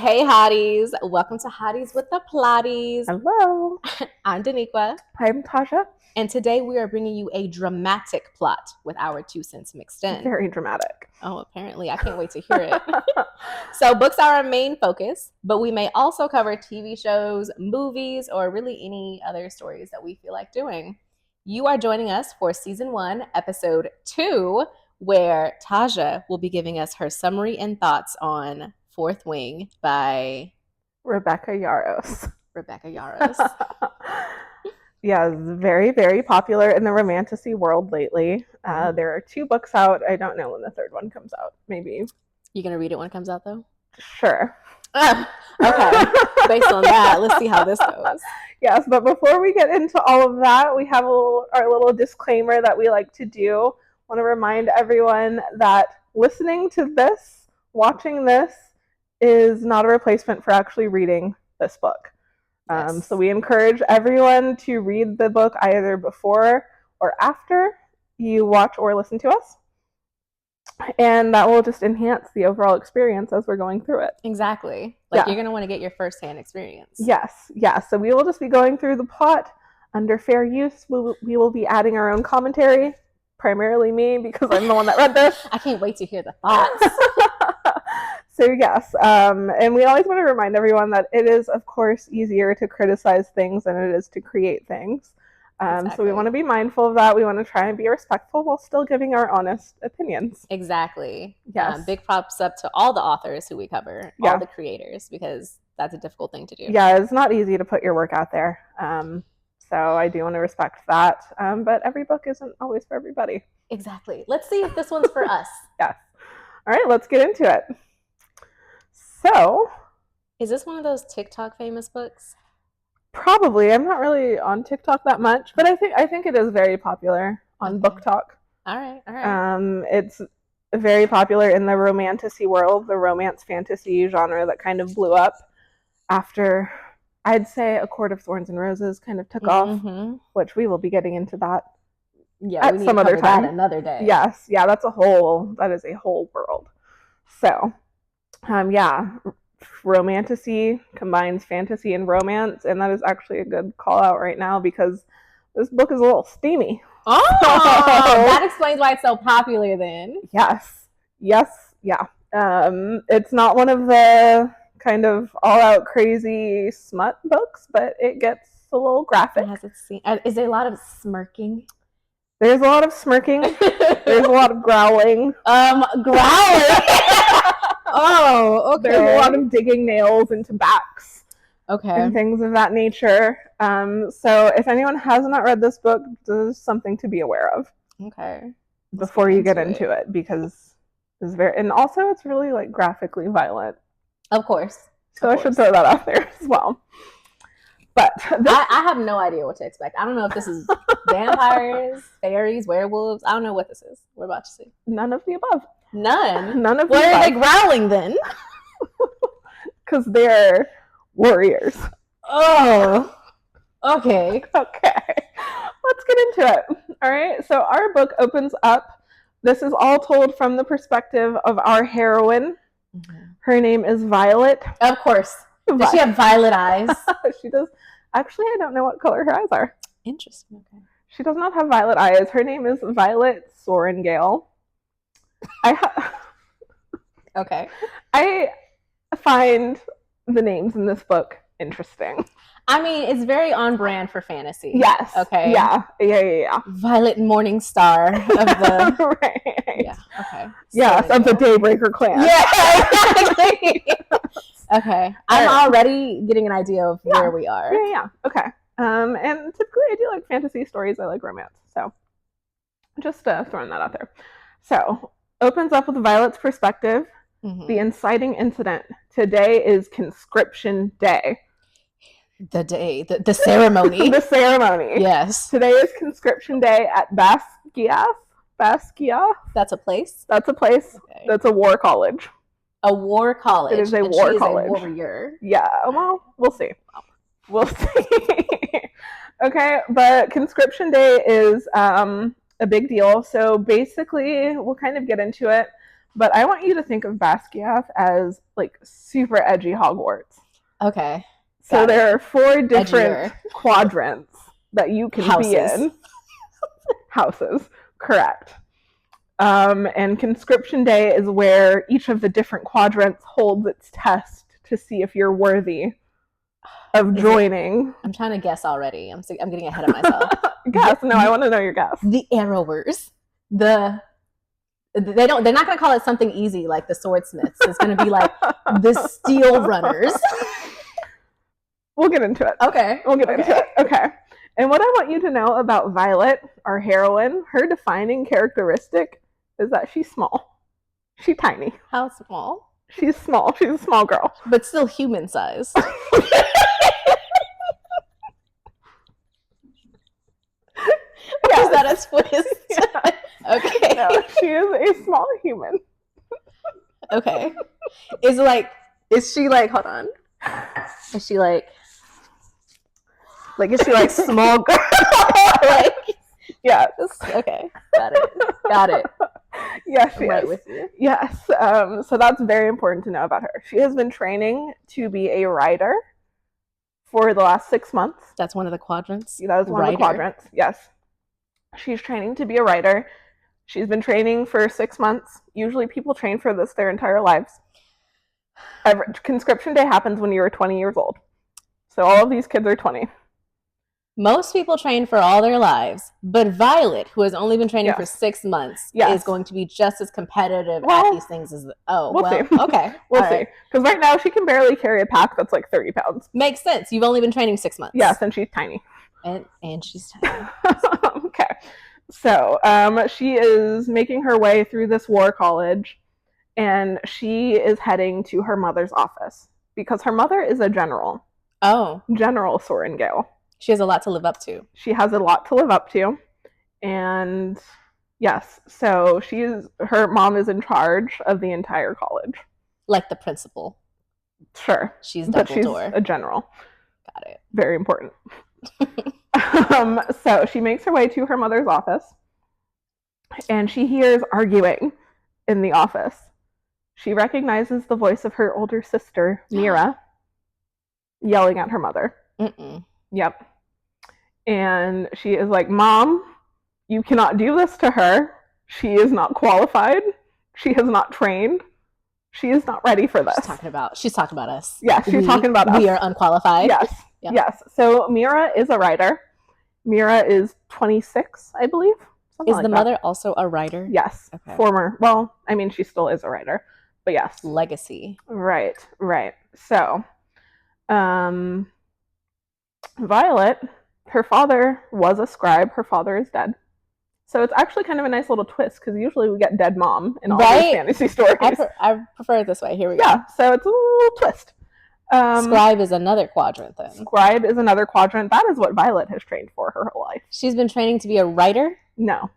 Hey hotties, welcome to Hotties with the Plotties. Hello, I'm Daniqua, I'm Tasha. and today we are bringing you a dramatic plot with our 2 cents mixed in. Very dramatic. Oh, apparently, I can't wait to hear it. So books are our main focus, but we may also cover TV shows, movies, or really any other stories that we feel like doing. You are joining us for season 1, episode 2, where Taja will be giving us her summary and thoughts on Fourth Wing by Rebecca Yarros. Rebecca Yarros. Yeah, very, very popular in the romantasy world lately. There are 2 books out. I don't know when the 3rd one comes out. Maybe. You gonna read it when it comes out, though? Sure. Okay. Based on that, let's see how this goes. Yes, but before we get into all of that, we have our little disclaimer that we like to do. I want to remind everyone that listening to this, watching this, is not a replacement for actually reading this book. Yes. So we encourage everyone to read the book either before or after you watch or listen to us. And that will just enhance the overall experience as we're going through it. Exactly. You're going to want to get your firsthand experience. Yes. So we will just be going through the plot under fair use. We will be adding our own commentary, primarily me, because I'm the one that read this. I can't wait to hear the thoughts. So yes, and we always want to remind everyone that it is, of course, easier to criticize things than it is to create things. Exactly. So we want to be mindful of that. We want to try and be respectful while still giving our honest opinions. Exactly. Yes. Big props up to all the authors who we cover, all the creators, because that's a difficult thing to do. Yeah, it's not easy to put your work out there. So I do want to respect that. But every book isn't always for everybody. Exactly. Let's see if this one's for us. Yes. All right, let's get into it. So, is this one of those TikTok famous books? Probably. I'm not really on TikTok that much, but I think it is very popular on Book Talk. All right. It's very popular in the romantasy world, the romance fantasy genre that kind of blew up after, I'd say, A Court of Thorns and Roses kind of took off, which we will be getting into that. Yeah, at some other time, another day. Yes, yeah, that is a whole world. So, romantasy combines fantasy and romance, and that is actually a good call out right now because this book is a little steamy. Oh, that explains why it's so popular then. Yes, yeah. It's not one of the kind of all-out crazy smut books, but it gets a little graphic. Is there a lot of smirking? There's a lot of smirking. There's a lot of growling. Growling? Oh, okay. There's a lot of digging nails into backs. Okay. And things of that nature. So if anyone has not read this book, there's something to be aware of. Okay. Before you get into it, because it's and also it's really graphically violent. Of course. So I should throw that out there as well. But I have no idea what to expect. I don't know if this is vampires, fairies, werewolves. I don't know what this is. We're about to see. None of the above. None of the above. What are they growling then? Because they're warriors. Oh. Okay. Let's get into it. All right. So our book opens up. This is all told from the perspective of our heroine. Her name is Violet. Of course. Does she have violet eyes? She does. Actually, I don't know what color her eyes are. Interesting. Okay. She does not have violet eyes. Her name is Violet Sorengale. Okay. I find the names in this book interesting. I mean, it's very on brand for fantasy. Yes. Okay. Yeah. Violet Morningstar of the right. Yeah. Okay. Yes, of the Daybreaker clan. Yeah. Exactly. Okay. I'm already getting an idea of where we are. Yeah. Okay. And typically I do like fantasy stories. I like romance. So just throwing that out there. So opens up with Violet's perspective. The inciting incident. Today is conscription day. The day, the ceremony. The ceremony. Yes. Today is conscription day at Basquiat. That's a place? That's a place. Okay. That's a war college. A war college. It is a war college. A warrior. Yeah, well, we'll see. Okay, but conscription day is a big deal. So basically, we'll kind of get into it. But I want you to think of Basquiat as like super edgy Hogwarts. Okay. So there are 4 different Edgier. quadrants that you can be in. Houses, correct. And conscription day is where each of the different quadrants holds its test to see if you're worthy of joining. I'm trying to guess already. I'm getting ahead of myself. Guess? No, I want to know your guess. The arrowers. They're not going to call it something easy like the swordsmiths. It's going to be like the steel runners. We'll get into it. Okay. We'll get into it. Okay. And what I want you to know about Violet, our heroine, her defining characteristic is that she's small. She's tiny. How small? She's small. She's a small girl. But still human size. Yes. Is that a twist? Yeah. Okay. No, she is a small human. Okay. Is she like, hold on. Is she like is she like small girl? Like, yes. Okay. Got it. Yes, I'm right with you. Yes. So that's very important to know about her. She has been training to be a writer for the last 6 months. That's one of the quadrants? That is one of the quadrants, yes. She's training to be a writer. She's been training for 6 months. Usually people train for this their entire lives. Conscription day happens when you're 20 years old. So all of these kids are 20. Most people train for all their lives, but Violet, who has only been training for 6 months, is going to be just as competitive at these things as... We'll see. Okay. We'll see. Because right now she can barely carry a pack that's like 30 pounds. Makes sense. You've only been training 6 months. Yes, and she's tiny. And she's tiny. Okay. So she is making her way through this war college, and she is heading to her mother's office because her mother is a general. Oh. General Sorengale. She has a lot to live up to. She has a lot to live up to. And yes, so her mom is in charge of the entire college. Like the principal. Sure. She's Dumbledore. She's a general. Got it. Very important. So she makes her way to her mother's office, and she hears arguing in the office. She recognizes the voice of her older sister, Mira, yelling at her mother. Mm-mm. Yep. And she is like, Mom, you cannot do this to her. She is not qualified. She has not trained. She is not ready for this. She's talking about us. Yes, she's talking about us. We are unqualified. Yes. Yep. Yes. So Mira is a writer. Mira is 26, I believe. Is the mother also a writer? Yes. Okay. Former. Well, I mean, she still is a writer, but yes. Legacy. Right. So, Violet, her father was a scribe. Her father is dead. So it's actually kind of a nice little twist because usually we get dead mom in all these fantasy stories. I prefer it this way. Here we go. Yeah, so it's a little twist. Scribe is another quadrant then. Scribe is another quadrant. That is what Violet has trained for her whole life. She's been training to be a writer? No.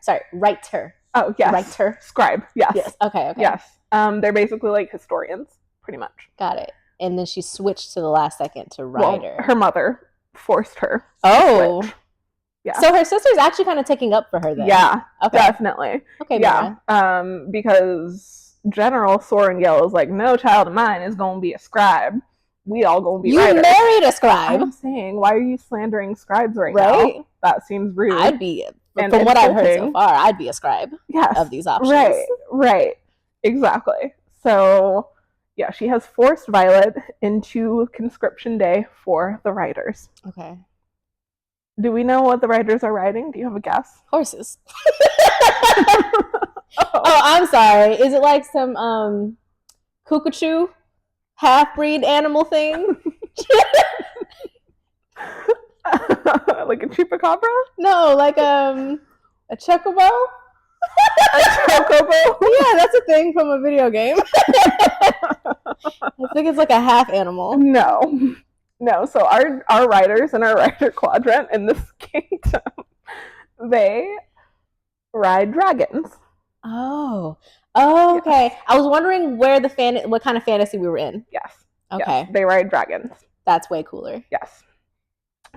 Sorry, writer. Oh, yes. Writer. Scribe, yes. Okay. Yes. They're basically like historians, pretty much. Got it. And then she switched to the last second to writer. Well, her mother forced her to switch. Yeah. So her sister's actually kind of taking up for her then. Yeah, definitely. Okay, yeah. Because General Sorengale is like, no child of mine is going to be a scribe. We all going to be writers. You married a scribe. I'm saying, why are you slandering scribes right now? That seems rude. I'd be, from what I've heard so far, I'd be a scribe of these options. Right. Exactly. So, yeah, she has forced Violet into conscription day for the writers. Okay. Do we know what the writers are writing? Do you have a guess? Horses. Oh, I'm sorry. Is it like some cuckoo half-breed animal thing? Like a chupacabra? No, like a chocobo? A chocobo? Yeah, that's a thing from a video game. I think it's like a half animal. No, so our writers in our writer quadrant in this kingdom, they ride dragons. Oh, okay. Yes. I was wondering what kind of fantasy we were in. Yes. Okay. Yes, they ride dragons. That's way cooler. Yes.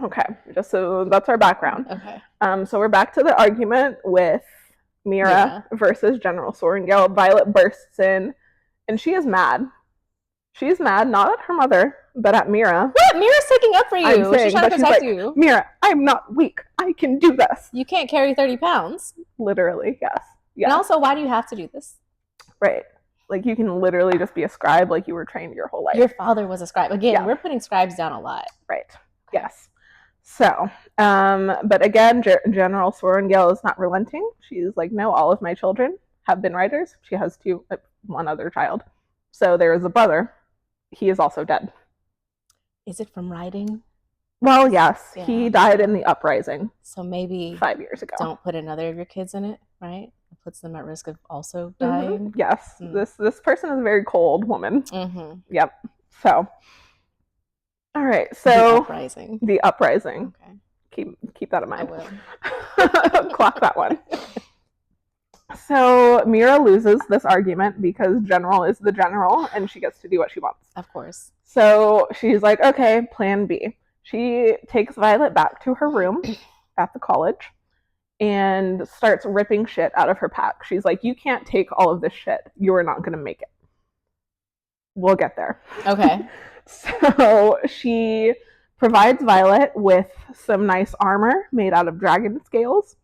Okay, just so that's our background. Okay. So we're back to the argument with Mira versus General Sorrengail. Violet bursts in, and she is mad. She's mad, not at her mother, but at Mira. What? Mira's taking up for you. I'm saying, she's trying to protect you. Mira, I'm not weak. I can do this. You can't carry 30 pounds. Literally, yes. And also, why do you have to do this? Right. Like, you can literally just be a scribe like you were trained your whole life. Your father was a scribe. Again, we're putting scribes down a lot. Right. Yes. So, but again, General Sorrengail is not relenting. She's like, no, all of my children have been writers. She has one other child. So there is a brother. He is also dead. Is it from writing? Well, yes. Yeah. He died in the uprising. So maybe 5 years ago. Don't put another of your kids in it, right? It puts them at risk of also dying. Mm-hmm. Yes. This person is a very cold woman. Mm-hmm. Yep. So, all right. So the uprising. Okay. Keep that in mind. I will. Clock that one. So Mira loses this argument because General is the general and she gets to do what she wants. Of course. So she's like, okay, plan B. She takes Violet back to her room at the college and starts ripping shit out of her pack. She's like, you can't take all of this shit. You are not going to make it. We'll get there. Okay. So she provides Violet with some nice armor made out of dragon scales.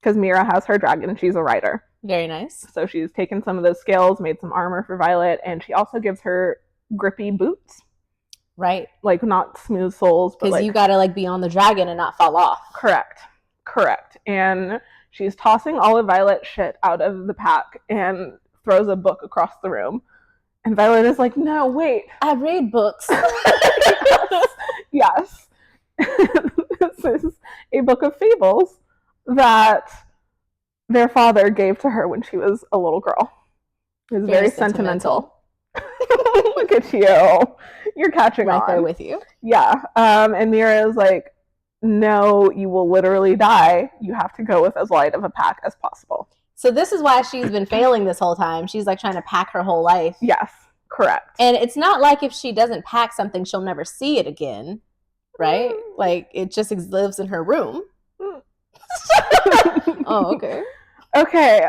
Because Mira has her dragon, she's a rider. Very nice. So she's taken some of those scales, made some armor for Violet, and she also gives her grippy boots. Right. Like, not smooth soles, but because you gotta like be on the dragon and not fall off. Correct. And she's tossing all of Violet's shit out of the pack and throws a book across the room. And Violet is like, no, wait. I read books. Yes. This is a book of fables that their father gave to her when she was a little girl. It was very sentimental. Look at you. You're catching on. Right there with you. Yeah. And Mira is like, no, you will literally die. You have to go with as light of a pack as possible. So this is why she's been failing this whole time. She's like trying to pack her whole life. Yes, correct. And it's not like if she doesn't pack something, she'll never see it again, right? Like, it just lives in her room. Oh, okay. Okay.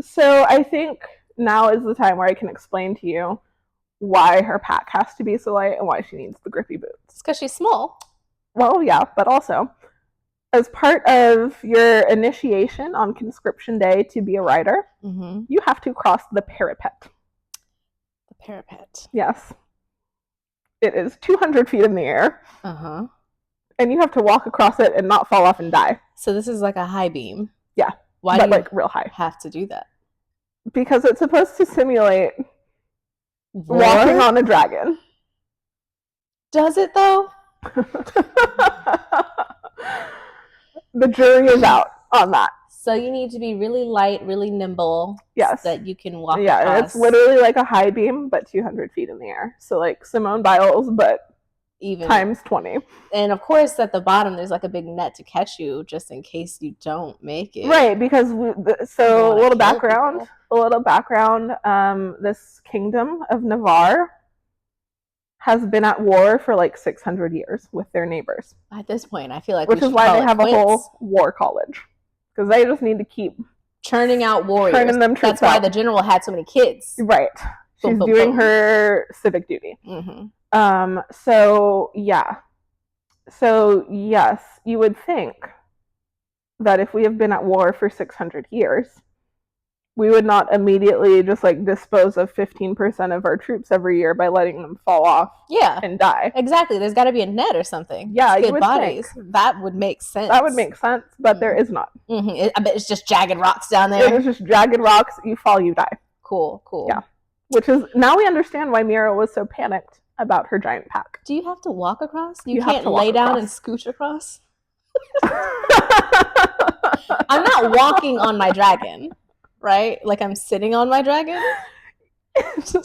So I think now is the time where I can explain to you why her pack has to be so light and why she needs the grippy boots. It's because she's small. Well, yeah, but also, as part of your initiation on conscription day to be a rider, you have to cross the parapet. The parapet. Yes. It is 200 feet in the air. Uh-huh. And you have to walk across it and not fall off and die. So this is like a high beam. Yeah. Why do you like real high? Have to do that? Because it's supposed to simulate walking on a dragon. Does it though? The jury is out on that. So you need to be really light, really nimble. Yes. So that you can walk across. Yeah, it's literally like a high beam, but 200 feet in the air. So like Simone Biles, but even times 20. And of course, at the bottom, there's like a big net to catch you just in case you don't make it. Right, because a little background. This kingdom of Navarre has been at war for like 600 years with their neighbors. At this point, I feel like which is why they have a whole war college, because they just need to keep churning out warriors. Turning them troops That's why the general had so many kids. Right. She's doing her civic duty. So yes, you would think that if we have been at war for 600 years, we would not immediately just like dispose of 15% of our troops every year by letting them fall off and die. Exactly. There's got to be a net or something. Yeah, good bodies. That would make sense. That would make sense, but there is not. I bet it's just jagged rocks down there. It is just jagged rocks. You fall, you die. Cool. Yeah. Which is, now we understand why Mira was so panicked about her giant pack. Do you have to walk across? You can't lay down and scooch across? I'm not walking on my dragon, right? Like I'm sitting on my dragon. So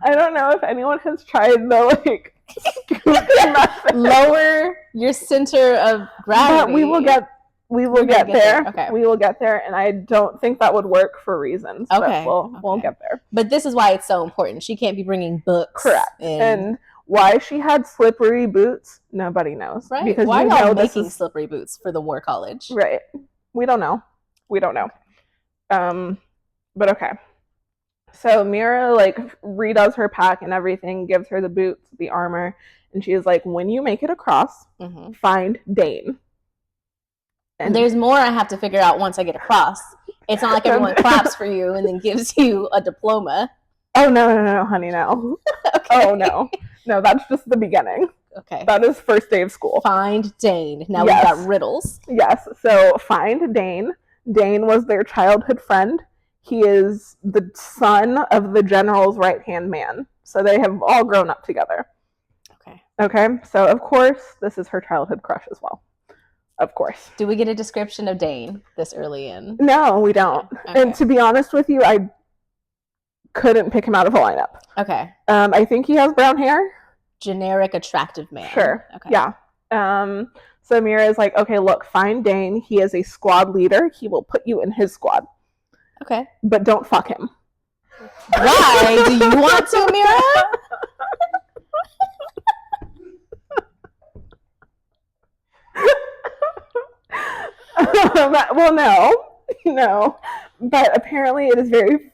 I don't know if anyone has tried the like lower your center of gravity. But we will get there. Okay. We will get there, and I don't think that would work for reasons. Okay. But we'll get there. But this is why it's so important. She can't be bringing books. Correct. And why she had slippery boots, nobody knows. Right. Because why are y'all making slippery boots for the war college? Right. We don't know. We don't know. But okay. So Mira like redoes her pack and everything, gives her the boots, the armor, and she is like, when you make it across, find Dane. And there's more I have to figure out once I get across. It's not like everyone claps for you and then gives you a diploma. Oh, no, honey, no. Okay. Oh, no. No, that's just the beginning. Okay. That is first day of school. Find Dane. Now we've got riddles. Yes. So find Dane. Dane was their childhood friend. He is the son of the general's right-hand man. So they have all grown up together. Okay. So, of course, this is her childhood crush as well. Of course. Do we get a description of Dane this early in? No, we don't. Okay. And to be honest with you, I couldn't pick him out of a lineup. Okay. I think he has brown hair. Generic attractive man. Sure. Okay. Yeah. So Mira is like, okay, look, find Dane. He is a squad leader. He will put you in his squad. Okay. But don't fuck him. Why? Do you want to, Mira? Well, no. But apparently it is very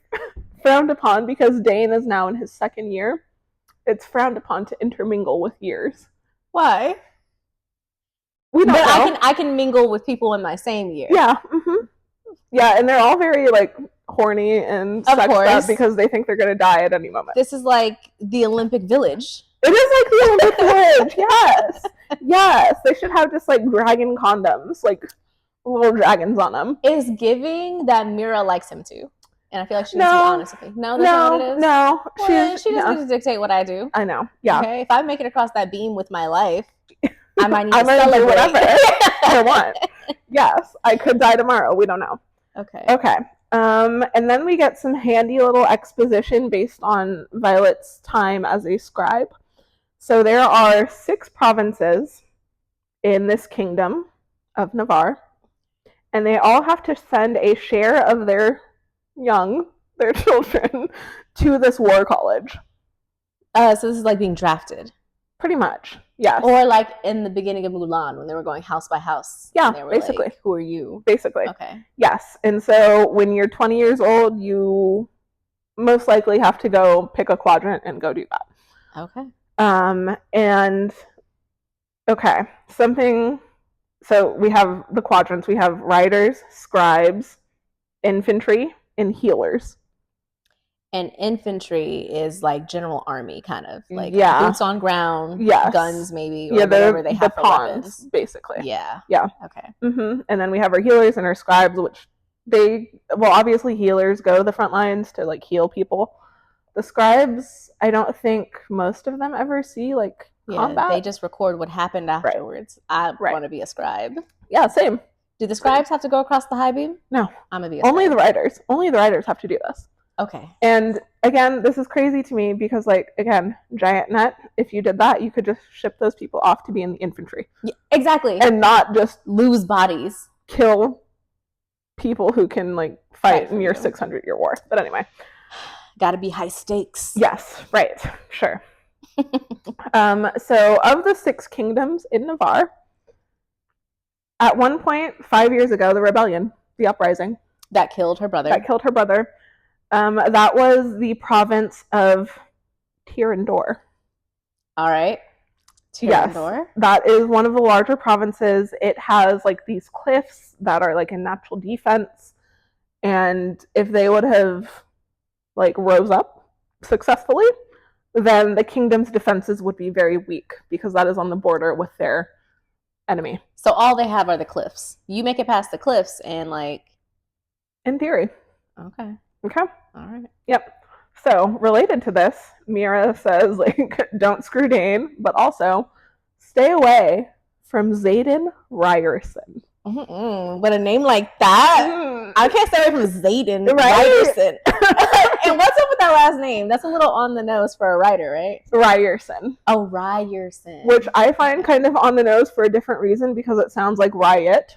frowned upon because Dane is now in his second year. It's frowned upon to intermingle with years. Why? We don't know. I can mingle with people in my same year. Yeah. Yeah, and they're all very like horny and sexed up because they think they're going to die at any moment. This is like the Olympic Village. It is like the Olympic Village. Yes. Yes. They should have just like dragon condoms, like little dragons on them. It's giving that Mira likes him too. And I feel like she needs to be honest with me. No, that's not what it is? No. Well, she doesn't get to dictate what I do. I know. Yeah. Okay. If I make it across that beam with my life, I might need to celebrate. Do whatever I want. Yes. I could die tomorrow. We don't know. Okay. And then we get some handy little exposition based on Violet's time as a scribe. So there are 6 provinces in this kingdom of Navarre, and they all have to send a share of their children, to this war college. So this is like being drafted. Pretty much, yes. Or like in the beginning of Mulan when they were going house by house. Yeah, basically. Like, who are you? Basically. Okay. Yes, and so when you're 20 years old, you most likely have to go pick a quadrant and go do that. Okay. So we have the quadrants. We have riders, scribes, infantry, and healers. And infantry is like general army kind of, like boots on ground, guns maybe, or whatever they have for weapons, basically. Yeah. Okay. And then we have our healers and our scribes, which obviously healers go to the front lines to like heal people. The scribes, I don't think most of them ever see like combat. They just record what happened afterwards. I want to be a scribe. Yeah, same. Do the scribes have to go across the high beam? No. I'm gonna be a scribe. Only the riders. Only the riders have to do this. Okay. And again, this is crazy to me because, like, again, giant net, if you did that, you could just ship those people off to be in the infantry. Yeah, exactly. And not just lose bodies. Kill people who can, like, fight in your 600-year war. But anyway. Gotta be high stakes. Yes, right. Sure. So, of the 6 kingdoms in Navarre, at one point, 5 years ago, the rebellion, the uprising. That killed her brother. That was the province of Tirandor. All right. Tirandor. Yes, that is one of the larger provinces. It has like these cliffs that are like a natural defense. And if they would have like rose up successfully, then the kingdom's defenses would be very weak because that is on the border with their enemy. So all they have are the cliffs. You make it past the cliffs and like... In theory. Okay. All right. Yep. So, related to this, Mira says, like, don't screw Dane, but also stay away from Zayden Ryerson. But a name like that? I can't stay away from Zayden Ryerson. And what's up with that last name? That's a little on the nose for a writer, right? Ryerson. Oh, Ryerson. Which I find kind of on the nose for a different reason because it sounds like riot.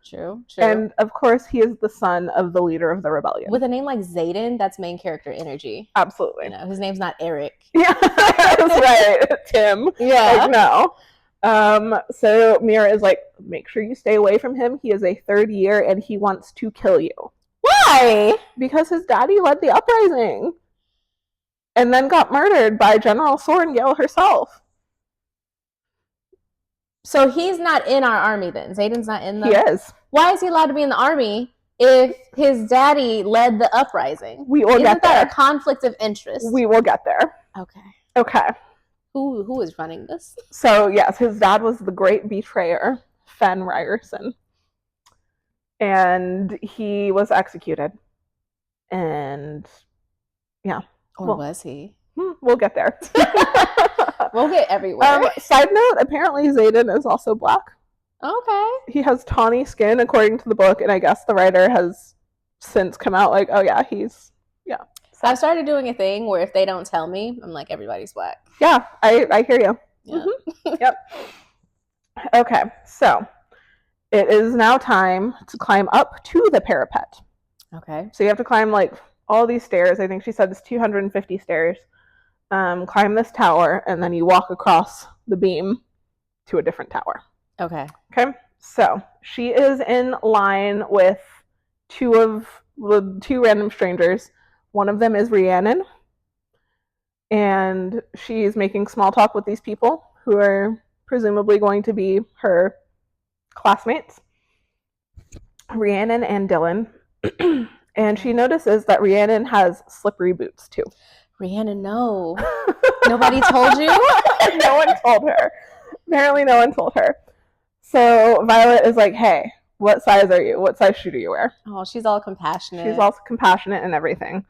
True. And of course, he is the son of the leader of the rebellion. With a name like Zayden, that's main character energy. Absolutely. You know, his name's not Eric. Yeah, that's right. Tim. Yeah. Like, no. So Mira is like, make sure you stay away from him. He is a third year and he wants to kill you. Why? Because his daddy led the uprising and then got murdered by General Sorengale herself. So he's not in our army then? Zayden's not in the... He is. Why is he allowed to be in the army if his daddy led the uprising? We will get there. Isn't that a conflict of interest? We will get there. Okay. Okay. Who is running this? So, yes, his dad was the great betrayer, Fen Ryerson. And he was executed. And, yeah. Or was he? We'll get there. We'll get everywhere. Side note, apparently Xaden is also black. Okay. He has tawny skin, according to the book, and I guess the writer has since come out like, oh yeah, he's, yeah. So I've started doing a thing where if they don't tell me, I'm like, everybody's black. Yeah, I hear you. Yeah. Yep. Okay, so it is now time to climb up to the parapet. Okay. So you have to climb like all these stairs. I think she said it's 250 stairs. Climb this tower, and then you walk across the beam to a different tower. Okay. Okay. So she is in line with two random strangers. One of them is Rhiannon, and she's making small talk with these people who are presumably going to be her classmates, Rhiannon and Dylan. And she notices that Rhiannon has slippery boots too. Rhiannon, no. Nobody told you? No one told her. Apparently no one told her. So Violet is like, hey, what size are you? What size shoe do you wear? Oh, she's all compassionate. She's also compassionate and everything.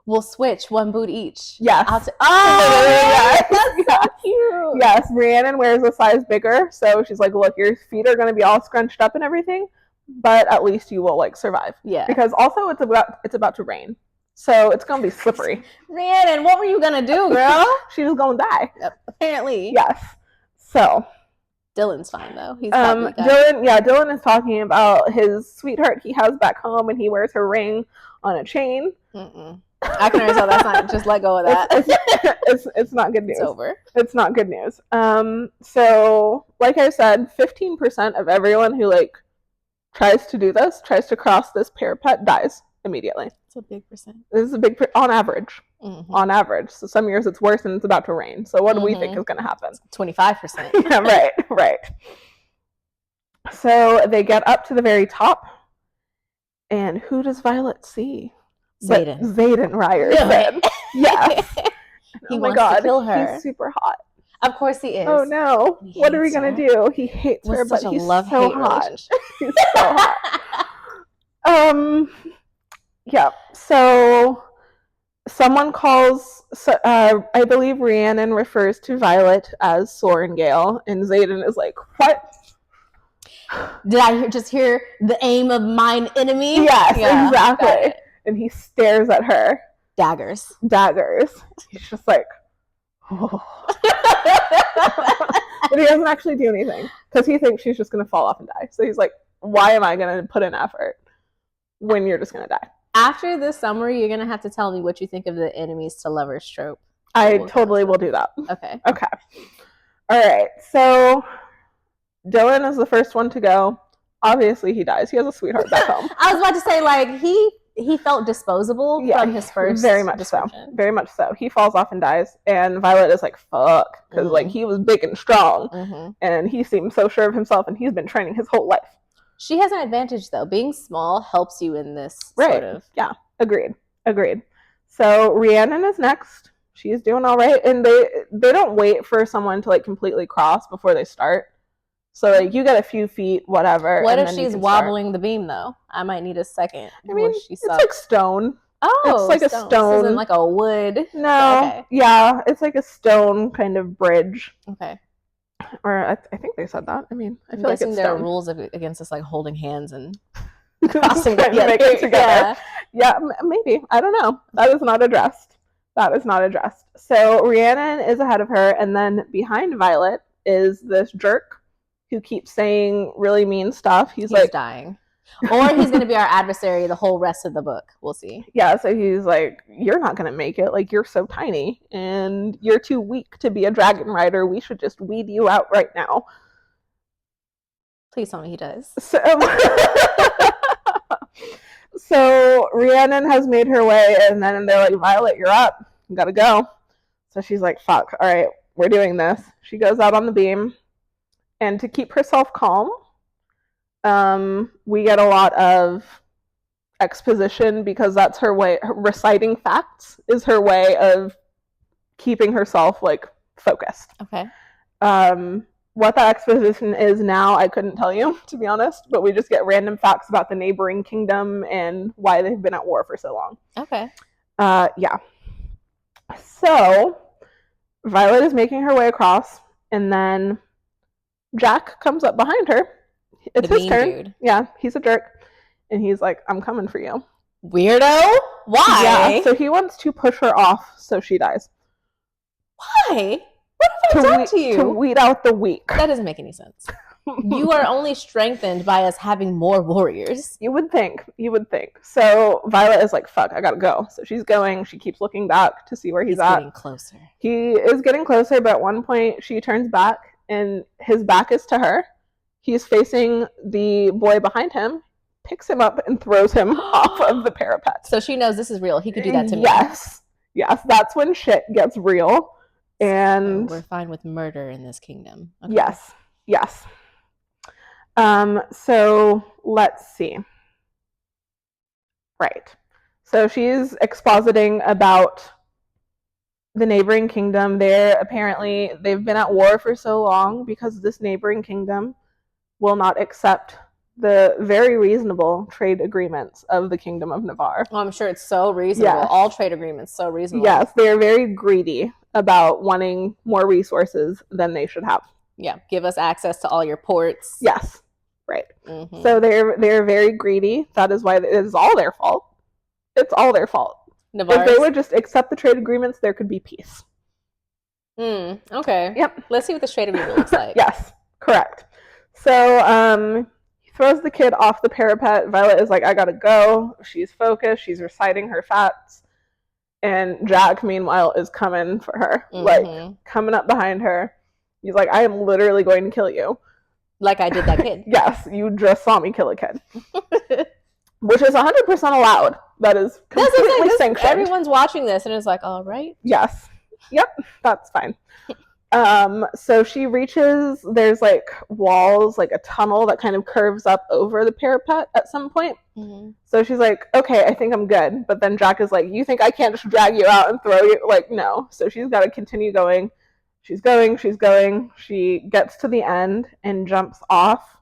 We'll switch one boot each. Yes. Yes. That's so cute. Yes, Rhiannon wears a size bigger. So she's like, look, your feet are going to be all scrunched up and everything, but at least you will like survive. Yeah. Because also it's about to rain. So it's going to be slippery. Rhiannon, what were you going to do, girl? She's going to die. Yep, apparently. Yes. So Dylan's fine though. He's Dylan is talking about his sweetheart he has back home, and he wears her ring on a chain. I can already tell that's not. Just let go of that. It's not good news. It's over. It's not good news. So like I said, 15% of everyone who like tries to cross this parapet dies immediately. It's a big percent. This is a big on average. On average. So some years it's worse and it's about to rain. So what do we think is going to happen? 25%. Yeah, right. So they get up to the very top, and who does Violet see? Xaden Ryerson. Yes. He wants to kill her. He's super hot. Of course he is. Oh no. What are we going to do? He hates her, but he's so hot. He's so hot. Yeah. So someone calls, I believe Rhiannon refers to Violet as Sorengale, and Xaden is like, what? Did I just hear the aim of mine enemy? Yes, yeah, exactly. And he stares at her. Daggers. He's just like, oh. But he doesn't actually do anything because he thinks she's just going to fall off and die. So he's like, why am I going to put in effort when you're just going to die? After this summary, you're going to have to tell me what you think of the enemies to lovers trope. I totally will do that. Okay. All right. So Dylan is the first one to go. Obviously, he dies. He has a sweetheart back home. I was about to say, like, he felt disposable from his first very much description. So. Very much so. He falls off and dies, and Violet is like, fuck, because like he was big and strong, and he seems so sure of himself, and he's been training his whole life. She has an advantage, though. Being small helps you in this sort of... Yeah, agreed. So Rhiannon is next. She's doing all right, and they don't wait for someone to like completely cross before they start. So like you get a few feet, whatever. What if she's wobbling the beam though? I might need a second. I mean, it's like stone. Oh, it's like a stone. This isn't like a wood. No. Okay. Yeah, it's like a stone kind of bridge. Okay. Or I think they said that. I mean, I feel like it's there are rules against us like holding hands and crossing together. Yeah, maybe. I don't know. That is not addressed. So Rhiannon is ahead of her, and then behind Violet is this jerk who keeps saying really mean stuff. He's like dying. Or he's going to be our adversary the whole rest of the book. We'll see. Yeah, so he's like, you're not going to make it. Like, you're so tiny and you're too weak to be a dragon rider. We should just weed you out right now. Please tell me he does. So, so Rhiannon has made her way, and then they're like, Violet, you're up. You gotta go. So she's like, fuck, all right, we're doing this. She goes out on the beam, and to keep herself calm, we get a lot of exposition because that's her way. Reciting facts is her way of keeping herself like focused. Okay. What that exposition is now, I couldn't tell you, to be honest, but we just get random facts about the neighboring kingdom and why they've been at war for so long. Okay. Yeah. So Violet is making her way across, and then Jack comes up behind her. It's his turn. Dude. Yeah, he's a jerk. And he's like, I'm coming for you. Weirdo? Why? Yeah, so he wants to push her off so she dies. Why? What have I done to you? To weed out the weak. That doesn't make any sense. You are only strengthened by us having more warriors. You would think. So Violet is like, fuck, I gotta go. So she's going. She keeps looking back to see where he's at. Getting closer. He is getting closer, but at one point she turns back and his back is to her. He's facing the boy behind him, picks him up and throws him off of the parapet. So she knows this is real. He could do that to me. Yes, that's when shit gets real. And so we're fine with murder in this kingdom. Okay. Yes. So let's see. Right. So she's expositing about the neighboring kingdom. They've been at war for so long because this neighboring kingdom will not accept the very reasonable trade agreements of the Kingdom of Navarre. Oh, I'm sure it's so reasonable. Yes. All trade agreements, so reasonable. Yes, they're very greedy about wanting more resources than they should have. Yeah, give us access to all your ports. Yes, right. Mm-hmm. So they're very greedy. That is why it is all their fault. It's all their fault. Navarre's... If they would just accept the trade agreements, there could be peace. Okay. Yep. Let's see what this trade agreement looks like. Yes, correct. So, he throws the kid off the parapet. Violet is like, I gotta go. She's focused. She's reciting her facts. And Jack, meanwhile, is coming for her. Like, coming up behind her. He's like, I am literally going to kill you. Like I did that kid. Yes, you just saw me kill a kid. Which is 100% allowed. That is completely sanctioned. Everyone's watching this and is like, all right. Yes. Yep, that's fine. So she reaches, there's like walls, like a tunnel that kind of curves up over the parapet at some point. Mm-hmm. So she's like, okay, I think I'm good. But then Jack is like, you think I can't just drag you out and throw you? Like, no. So she's got to continue going. She's going. She gets to the end and jumps off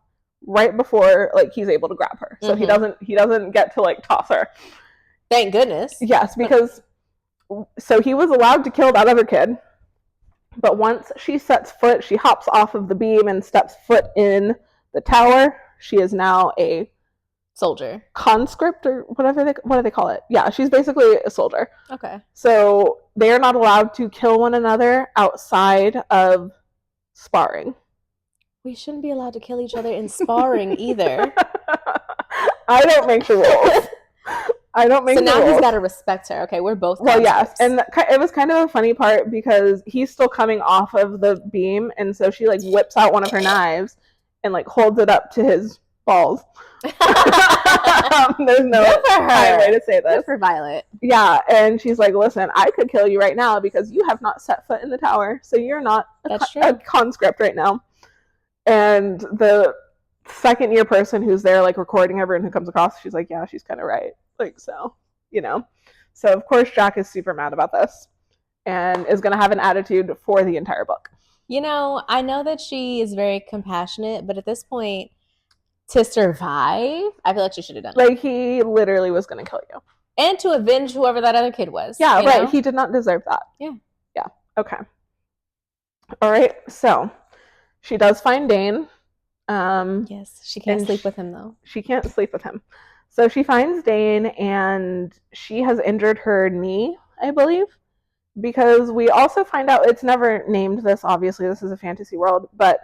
right before like he's able to grab her. So he doesn't get to like toss her. Thank goodness. Yes, because so he was allowed to kill that other kid. But once she sets foot, she hops off of the beam and steps foot in the tower. She is now a soldier. Conscript or whatever what do they call it? Yeah, she's basically a soldier. Okay. So they are not allowed to kill one another outside of sparring. We shouldn't be allowed to kill each other in sparring either. I don't make the rules. So now he's got to respect her. Okay, we're both. Well, yes, and it was kind of a funny part because he's still coming off of the beam, and so she like whips out one of her knives and like holds it up to his balls. There's no right way to say this. Good for Violet. Yeah, and she's like, "Listen, I could kill you right now because you have not set foot in the tower, so you're not a conscript right now." And the second year person who's there, like recording everyone who comes across, she's like, "Yeah, she's kind of right." Like, so, So, of course, Jack is super mad about this and is going to have an attitude for the entire book. I know that she is very compassionate, but at this point, to survive, I feel like she should have done it. Like, he literally was going to kill you. And to avenge whoever that other kid was. Yeah, right. Know? He did not deserve that. Yeah. Yeah. Okay. All right. So, she does find Dane. Yes. She can't sleep with him, though. She can't sleep with him. So she finds Dane, and she has injured her knee, I believe, because we also find out it's never named this. Obviously, this is a fantasy world, but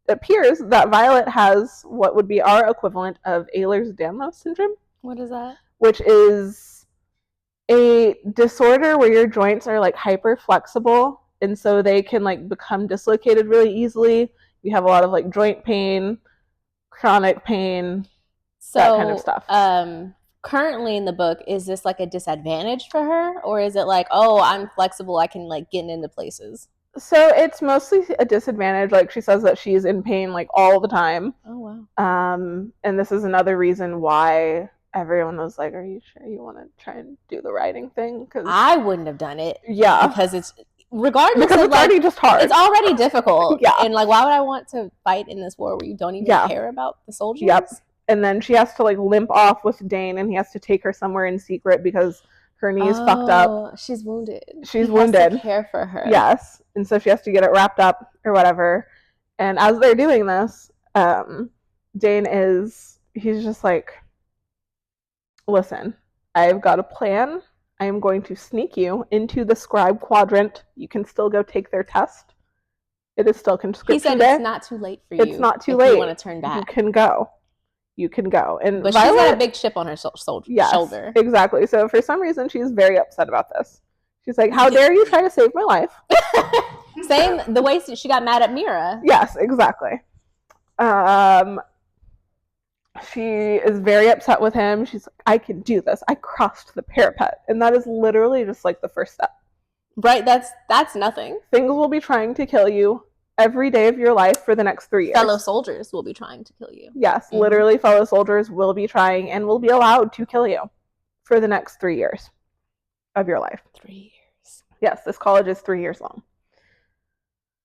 appears that Violet has what would be our equivalent of Ehlers-Danlos syndrome. What is that? Which is a disorder where your joints are like hyper flexible, and so they can like become dislocated really easily. You have a lot of like joint pain, chronic pain, that kind of stuff. Currently in the book, is this like a disadvantage for her, or is it like, oh, I'm flexible, I can like get into places? So it's mostly a disadvantage. Like she says that she's in pain like all the time. Oh wow. And this is another reason why everyone was like, are you sure you want to try and do the writing thing? Because I wouldn't have done it. Yeah. Because it's regardless because of it's like, already just hard. It's already difficult. Yeah. And like, why would I want to fight in this war where you don't even care about the soldiers? Yep. And then she has to like limp off with Dane, and he has to take her somewhere in secret because her knee's fucked up. She's wounded. She's wounded. Has to care for her. Yes. And so she has to get it wrapped up or whatever. And as they're doing this, Dane he's just like, listen, I've got a plan. I am going to sneak you into the scribe quadrant. You can still go take their test. It is still conscription day. He said it's not too late for you. It's not too late. You want to turn back. You can go. You can go. And but Violet, she's got a big chip on her shoulder. Exactly. So for some reason, she's very upset about this. She's like, how dare you try to save my life? Same the way she got mad at Mira. Yes, exactly. She is very upset with him. She's like, I can do this. I crossed the parapet. And that is literally just like the first step. Right, that's nothing. Things will be trying to kill you every day of your life for the next 3 years. Fellow soldiers will be trying to kill you. Yes, literally fellow soldiers will be trying and will be allowed to kill you for the next 3 years of your life. 3 years. Yes, this college is 3 years long.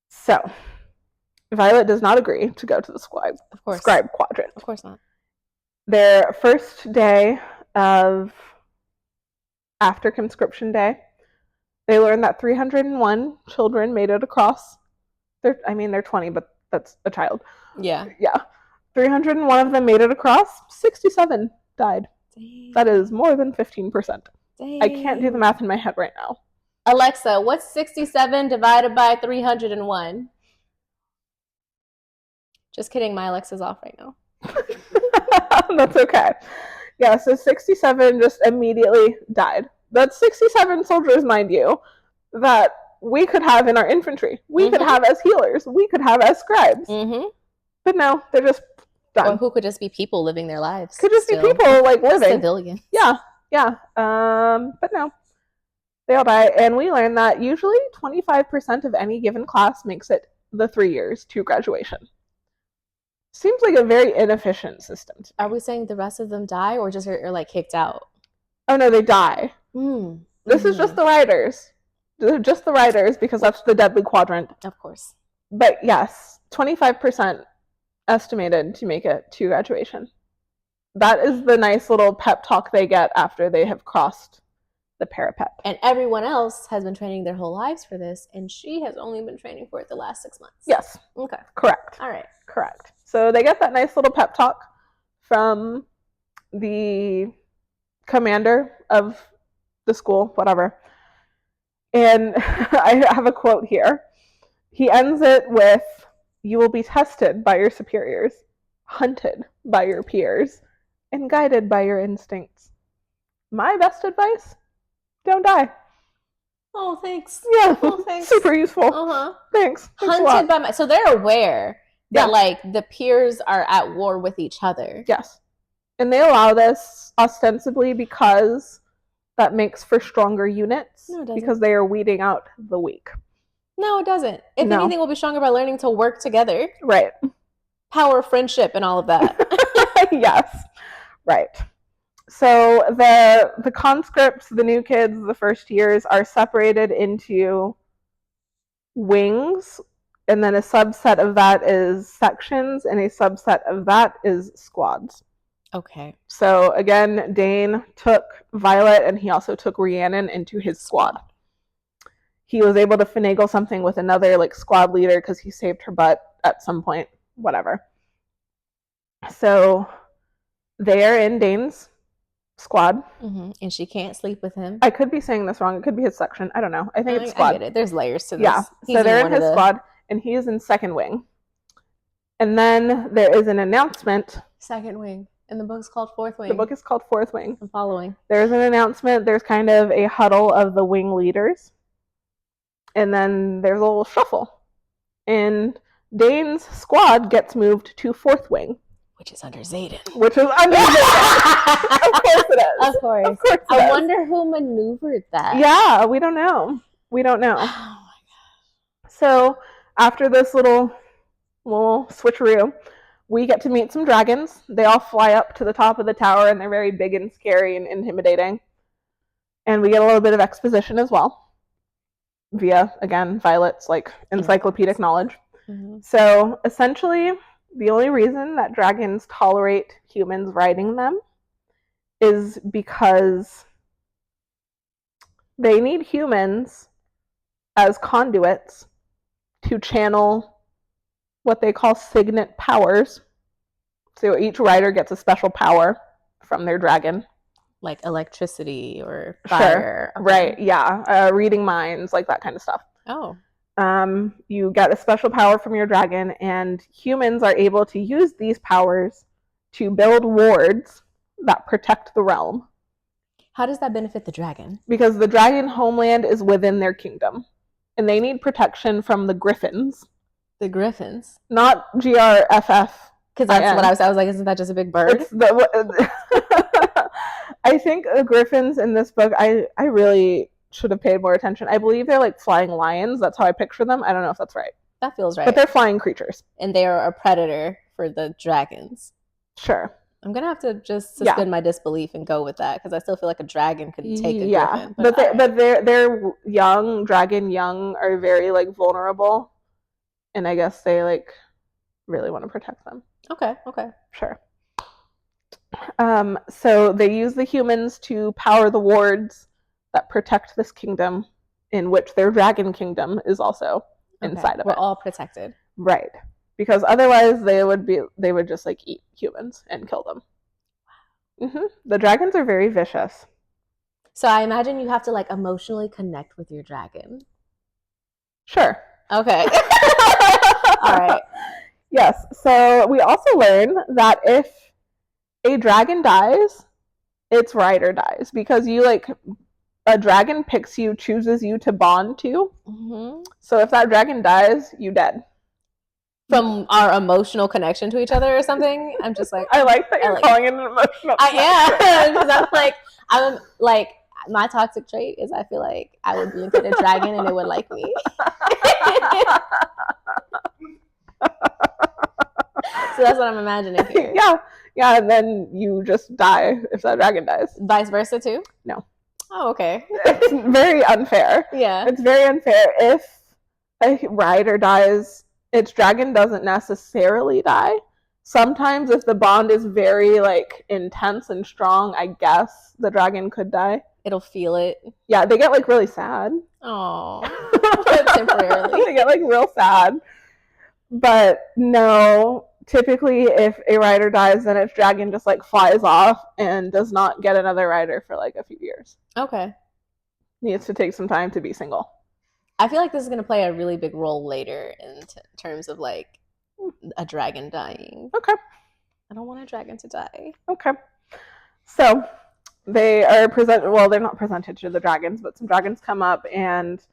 So, Violet does not agree to go to the scribe quadrant. Of course not. Their first day of after conscription day, they learn that 301 children made it across. They're 20, but that's a child. Yeah. 301 of them made it across. 67 died. Dang. That is more than 15%. Dang. I can't do the math in my head right now. Alexa, what's 67 divided by 301? Just kidding, my Alexa's off right now. That's okay. Yeah, so 67 just immediately died. That's 67 soldiers, mind you, that we could have in our infantry. We could have as healers. We could have as scribes. But no, they're just done. Or who could just be people living their lives. Could just be people like living. Civilians. Yeah. But no, they all die. And we learned that usually 25% of any given class makes it the 3 years to graduation. Seems like a very inefficient system. Are we saying the rest of them die or just are like kicked out? Oh no, they die. This is just the writers. Just the writers, because that's the deadly quadrant. Of course. But yes, 25% estimated to make it to graduation. That is the nice little pep talk they get after they have crossed the parapet. And everyone else has been training their whole lives for this, and she has only been training for it the last 6 months. Yes. Okay. Correct. All right. Correct. So they get that nice little pep talk from the commander of the school, whatever. And I have a quote here. He ends it with, "You will be tested by your superiors, hunted by your peers, and guided by your instincts. My best advice? Don't die." Oh, thanks. Yeah. Oh, thanks. Super useful. Thanks. Hunted by so they're aware that like the peers are at war with each other. Yes. And they allow this ostensibly because that makes for stronger units. No, it doesn't. Because they are weeding out the weak. No, it doesn't. If anything, we'll be stronger by learning to work together. Right. Power, friendship, and all of that. Yes. Right. So the conscripts, the new kids, the first years are separated into wings, and then a subset of that is sections, and a subset of that is squads. Okay. So again, Dane took Violet, and he also took Rhiannon into his squad. He was able to finagle something with another like squad leader because he saved her butt at some point. Whatever. So they are in Dane's squad. And she can't sleep with him. I could be saying this wrong. It could be his section. I don't know. I think it's squad. I get it. There's layers to this. Yeah. So they're in his squad, and he is in second wing. And then there is an announcement. Second wing. And the book's called Fourth Wing. The book is called Fourth Wing. I'm following. There's an announcement. There's kind of a huddle of the wing leaders. And then there's a little shuffle. And Dane's squad gets moved to Fourth Wing. Which is under Xaden. Of course it is. Of course I wonder who maneuvered that. Yeah, we don't know. Oh my gosh. So after this little switcheroo, we get to meet some dragons. They all fly up to the top of the tower, and they're very big and scary and intimidating. And we get a little bit of exposition as well via, again, Violet's encyclopedic knowledge. Mm-hmm. So essentially, the only reason that dragons tolerate humans riding them is because they need humans as conduits to channel what they call signet powers. So each rider gets a special power from their dragon. Like electricity or fire. Sure. Okay. Right, yeah. Reading minds, like that kind of stuff. Oh. You get a special power from your dragon, and humans are able to use these powers to build wards that protect the realm. How does that benefit the dragon? Because the dragon homeland is within their kingdom, and they need protection from the griffins. The griffins? Not GRFF. Because that's what I was like, isn't that just a big bird? I think the griffins in this book, I really should have paid more attention. I believe they're like flying lions. That's how I picture them. I don't know if that's right. That feels right. But they're flying creatures. And they are a predator for the dragons. Sure. I'm going to have to just suspend my disbelief and go with that, because I still feel like a dragon could take a griffin. But they're young. Dragon young are very vulnerable. And I guess they really want to protect them. Okay. Sure. So they use the humans to power the wards that protect this kingdom, in which their dragon kingdom is also inside of it. We're all protected. Right. Because otherwise they would just eat humans and kill them. Mm-hmm. The dragons are very vicious. So I imagine you have to emotionally connect with your dragon. Sure. Okay. All right. Yes. So we also learn that if a dragon dies, its rider dies, because a dragon picks you, chooses you to bond to. Mm-hmm. So if that dragon dies, you dead. From our emotional connection to each other or something? I'm just I like that you're calling it an emotional connection. I am, because I'm my toxic trait is I feel like I would be into a dragon and it would like me. So that's what I'm imagining here. Yeah, and then you just die if that dragon dies. Vice versa too? No. Oh, okay. It's very unfair. Yeah. It's very unfair. If a rider dies, its dragon doesn't necessarily die. Sometimes if the bond is very intense and strong, I guess the dragon could die. It'll feel it. Yeah, they get really sad. Oh. Temporarily. They get real sad. But no, typically if a rider dies, then its dragon just flies off and does not get another rider for a few years. Okay. Needs to take some time to be single. I feel like this is going to play a really big role later in terms of a dragon dying. Okay. I don't want a dragon to die. Okay. So they are they're not presented to the dragons, but some dragons come up, and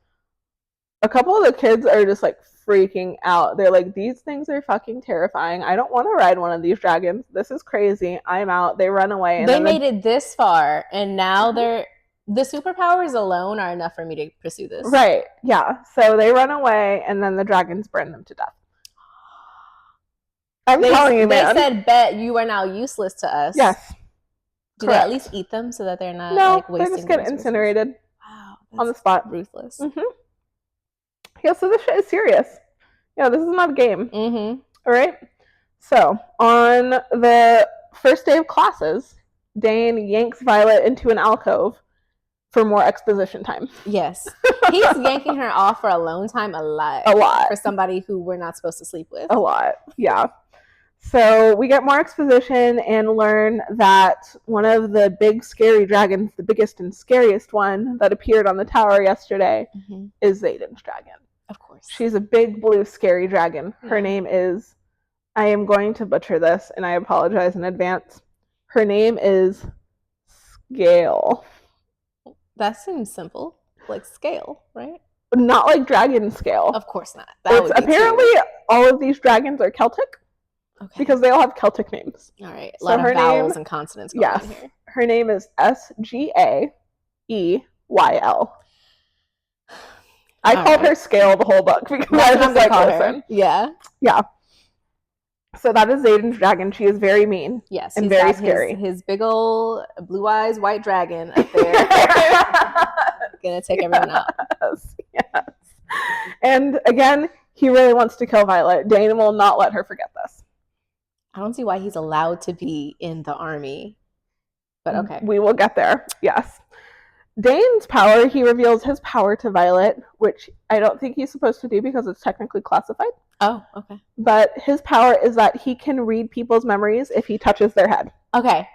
a couple of the kids are just freaking out. They're like, these things are fucking terrifying. I don't want to ride one of these dragons. This is crazy. I'm out. They run away. And they made it this far, and now the superpowers alone are enough for me to pursue this. Right. Yeah. So they run away, and then the dragons burn them to death. I'm telling you, man. They said, bet you are now useless to us. Yes. Do they at least eat them so that they're not wasting? No, they just get incinerated. Wow. On the spot. Ruthless. Mm-hmm. Yeah, so this shit is serious. Yeah, this is not a game. Mm-hmm. All right? So, on the first day of classes, Dane yanks Violet into an alcove for more exposition time. Yes. He's yanking her off for alone time a lot. A lot. For somebody who we're not supposed to sleep with. A lot, yeah. So we get more exposition and learn that one of the big scary dragons, the biggest and scariest one that appeared on the tower yesterday, is Xaden's dragon. Of course. She's a big blue scary dragon. Her name is I am going to butcher this, and I apologize in advance. Her name is Scale. That seems simple. Like scale, right? Not like dragon scale. Of course not. That would be apparently all of these dragons are Celtic. Okay. Because they all have Celtic names. All right. A lot of vowels and consonants going on here. Her name is Sgaeyl. I called her Scale the whole book because I was like, listen. Yeah. Yeah. So that is Xaden's dragon. She is very mean. Yes. And very scary. His big old blue eyes white dragon up there. Gonna take everyone out. Yes. And again, he really wants to kill Violet. Dane will not let her forget this. I don't see why he's allowed to be in the army. But okay. We will get there. Yes. Dane's power, he reveals his power to Violet, which I don't think he's supposed to do because it's technically classified. Oh, okay. But his power is that he can read people's memories if he touches their head. Okay.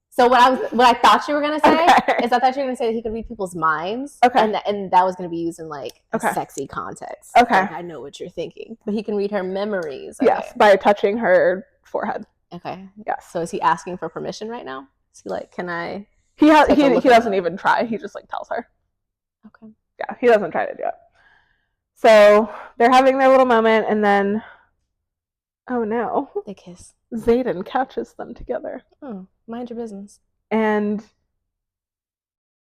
So what I thought you were gonna say is I thought you were gonna say that he could read people's minds. Okay. And that was gonna be used in like a sexy context. Okay. Like, I know what you're thinking. But he can read her memories. Okay. Yes, by touching her forehead. Okay. Yes. So is he asking for permission right now? Is he like, can I? He doesn't even try. He just like tells her. Okay. Yeah, he doesn't try to do it. So they're having their little moment, and then, oh no, they kiss. Xaden catches them together. Oh, mind your business. And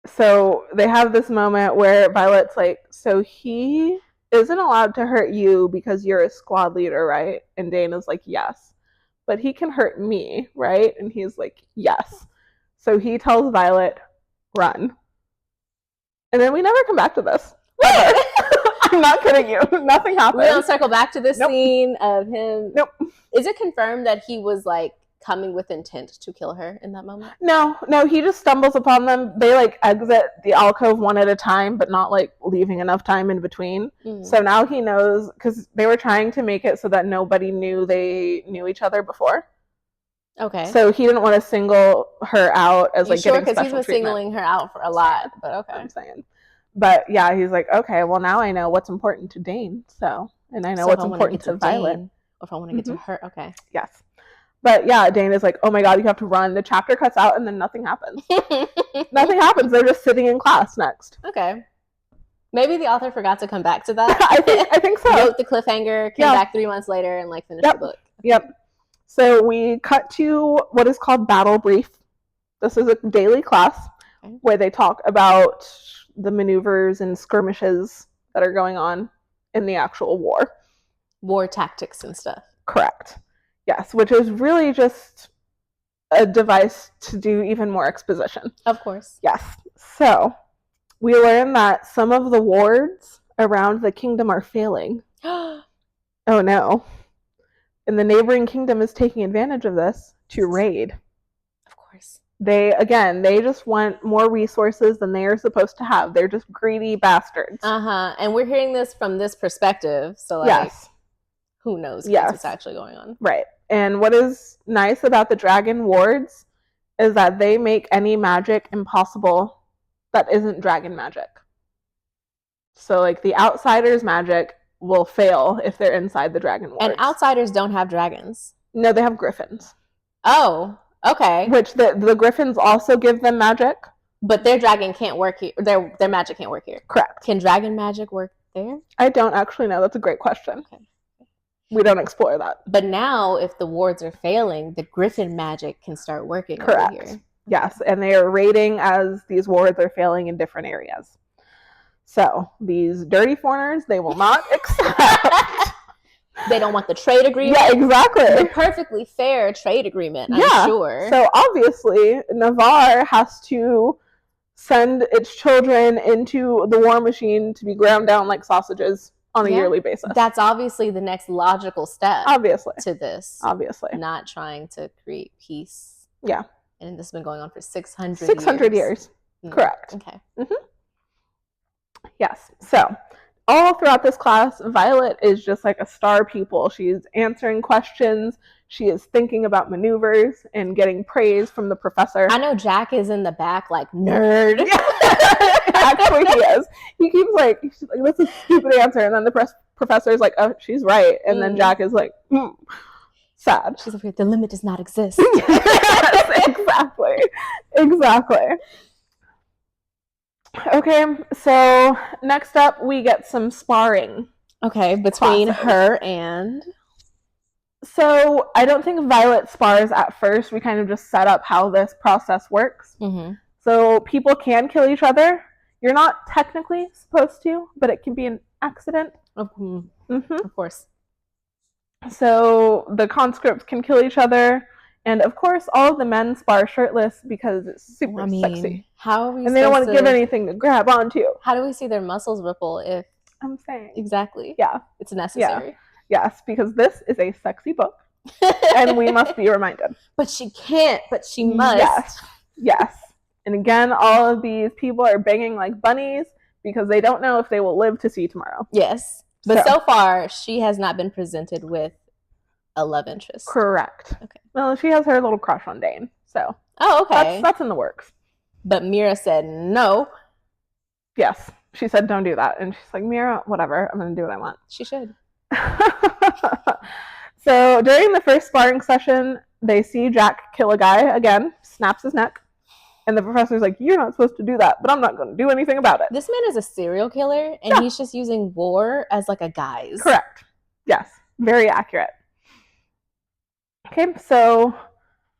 so they have this moment where Violet's like, so he isn't allowed to hurt you because you're a squad leader, right? And Dane is like, yes. But he can hurt me, right? And he's like, yes. So he tells Violet, run. And then we never come back to this. I'm not kidding you. Nothing happens. We don't circle back to this scene of him. Nope. Is it confirmed that he was like coming with intent to kill her in that moment? No, he just stumbles upon them. They like exit the alcove one at a time, but not like leaving enough time in between. So now he knows, because they were trying to make it so that nobody knew they knew each other before. Okay. So he didn't want to single her out as like getting special treatment. Because he's been singling her out for a lot, but okay. I'm saying. But yeah, he's like, okay, well now I know what's important to Dane, and I know what's important to Violet. Or if I want to get to her, okay. Yes. But yeah, Dane is like, oh my god, you have to run. The chapter cuts out and then nothing happens. Nothing happens. They're just sitting in class next. Okay. Maybe the author forgot to come back to that. I think so. Wrote the cliffhanger, came back 3 months later, and like finished the book. Yep. So we cut to what is called Battle Brief. This is a daily class where they talk about the maneuvers and skirmishes that are going on in the actual war. War tactics and stuff. Correct. Yes, which is really just a device to do even more exposition. Of course. Yes. So we learn that some of the wards around the kingdom are failing. Oh no. And the neighboring kingdom is taking advantage of this to raid. Of course. They just want more resources than they are supposed to have. They're just greedy bastards. And we're hearing this from this perspective. So like, who knows what's actually going on. Right. And what is nice about the dragon wards is that they make any magic impossible that isn't dragon magic. So like the outsiders' magic will fail if they're inside the dragon wards. And outsiders don't have dragons. No, they have griffins. Oh, okay. Which the griffins also give them magic. But their dragon can't work here. Their magic can't work here. Correct. Can dragon magic work there? I don't actually know. That's a great question. Okay. We don't explore that. But now, if the wards are failing, the griffin magic can start working. Correct. Over here. Yes, and they are raiding as these wards are failing in different areas. So, these dirty foreigners, they will not accept. They don't want the trade agreement. Yeah, exactly. The perfectly fair trade agreement, I'm sure. So, obviously, Navarre has to send its children into the war machine to be ground down like sausages on a yearly basis. That's obviously the next logical step. Obviously. To this. Obviously. Not trying to create peace. Yeah. And this has been going on for 600 years. 600 years. Correct. Okay. Yes. So, all throughout this class, Violet is just like a star pupil. She's answering questions. She is thinking about maneuvers and getting praise from the professor. I know Jack is in the back like, nerd. Actually, he is. He keeps like, that's a stupid answer. And then the professor is like, oh, she's right. And then Jack is like, Sad. She's over here, the limit does not exist. Yes, exactly. Okay, so next up we get some sparring. Okay, between Classes. her and... So I don't think Violet spars at first. We kind of just set up how this process works. Mm-hmm. So people can kill each other. You're not technically supposed to, but it can be an accident. Mm-hmm. Of course. So the conscripts can kill each other. And of course, all of the men spar shirtless because it's super sexy. How are we and they don't want to give anything to grab onto. How do we see their muscles ripple if... I'm saying. Exactly. Yeah. It's necessary. Yeah. Yes, because this is a sexy book. And we must be reminded. But she can't, but she must. Yes. And again, all of these people are banging like bunnies because they don't know if they will live to see tomorrow. Yes. But so far, she has not been presented with a love interest. Correct. Okay. Well, she has her little crush on Dane. So. Oh, okay. That's in the works. But Mira said no. Yes. She said don't do that. And she's like, Mira, whatever. I'm going to do what I want. She should. So during the first sparring session, they see Jack kill a guy again, snaps his neck. And the professor's like, you're not supposed to do that, but I'm not going to do anything about it. This man is a serial killer, and he's just using war as like a guise. Correct. Yes. Very accurate. Okay, so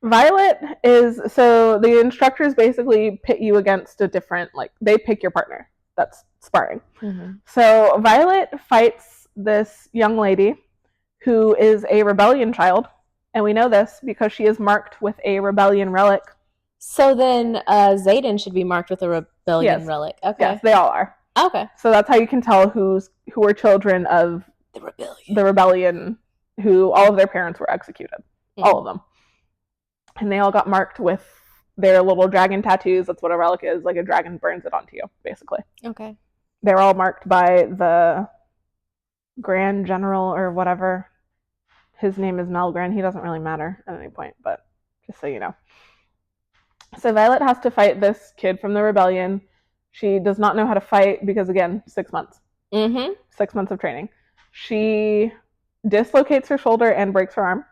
Violet is... So the instructors basically pit you against a different... Like, they pick your partner. That's sparring. Mm-hmm. So Violet fights this young lady who is a rebellion child. And we know this because she is marked with a rebellion relic. So then Xaden should be marked with a rebellion relic. Okay. Yes, they all are. Okay. So that's how you can tell who are children of the rebellion, who all of their parents were executed. Mm-hmm. All of them. And they all got marked with their little dragon tattoos. That's what a relic is. Like a dragon burns it onto you, basically. Okay. They're all marked by the Grand General or whatever. His name is Melgren. He doesn't really matter at any point, but just so you know. So Violet has to fight this kid from the rebellion. She does not know how to fight because, again, 6 months. Mm-hmm. 6 months of training. She dislocates her shoulder and breaks her arm.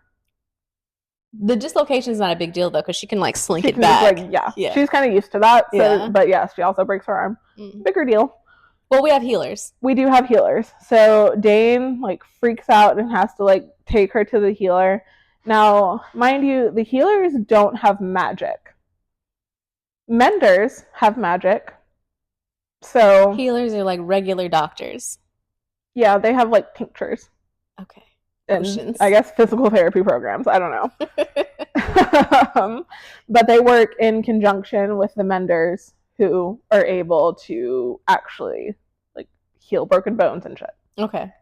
The dislocation is not a big deal, though, because she can, like, slink it back. Yeah. She's kind of used to that. So, but, yes, she also breaks her arm. Bigger deal. Well, we have healers. We do have healers. So Dane, like, freaks out and has to, like, take her to the healer. Now, mind you, the healers don't have magic. Menders have magic. So healers are like regular doctors. Yeah, they have like tinctures. Okay. And I guess physical therapy programs. I don't know. But they work in conjunction with the menders who are able to actually like heal broken bones and shit. Okay.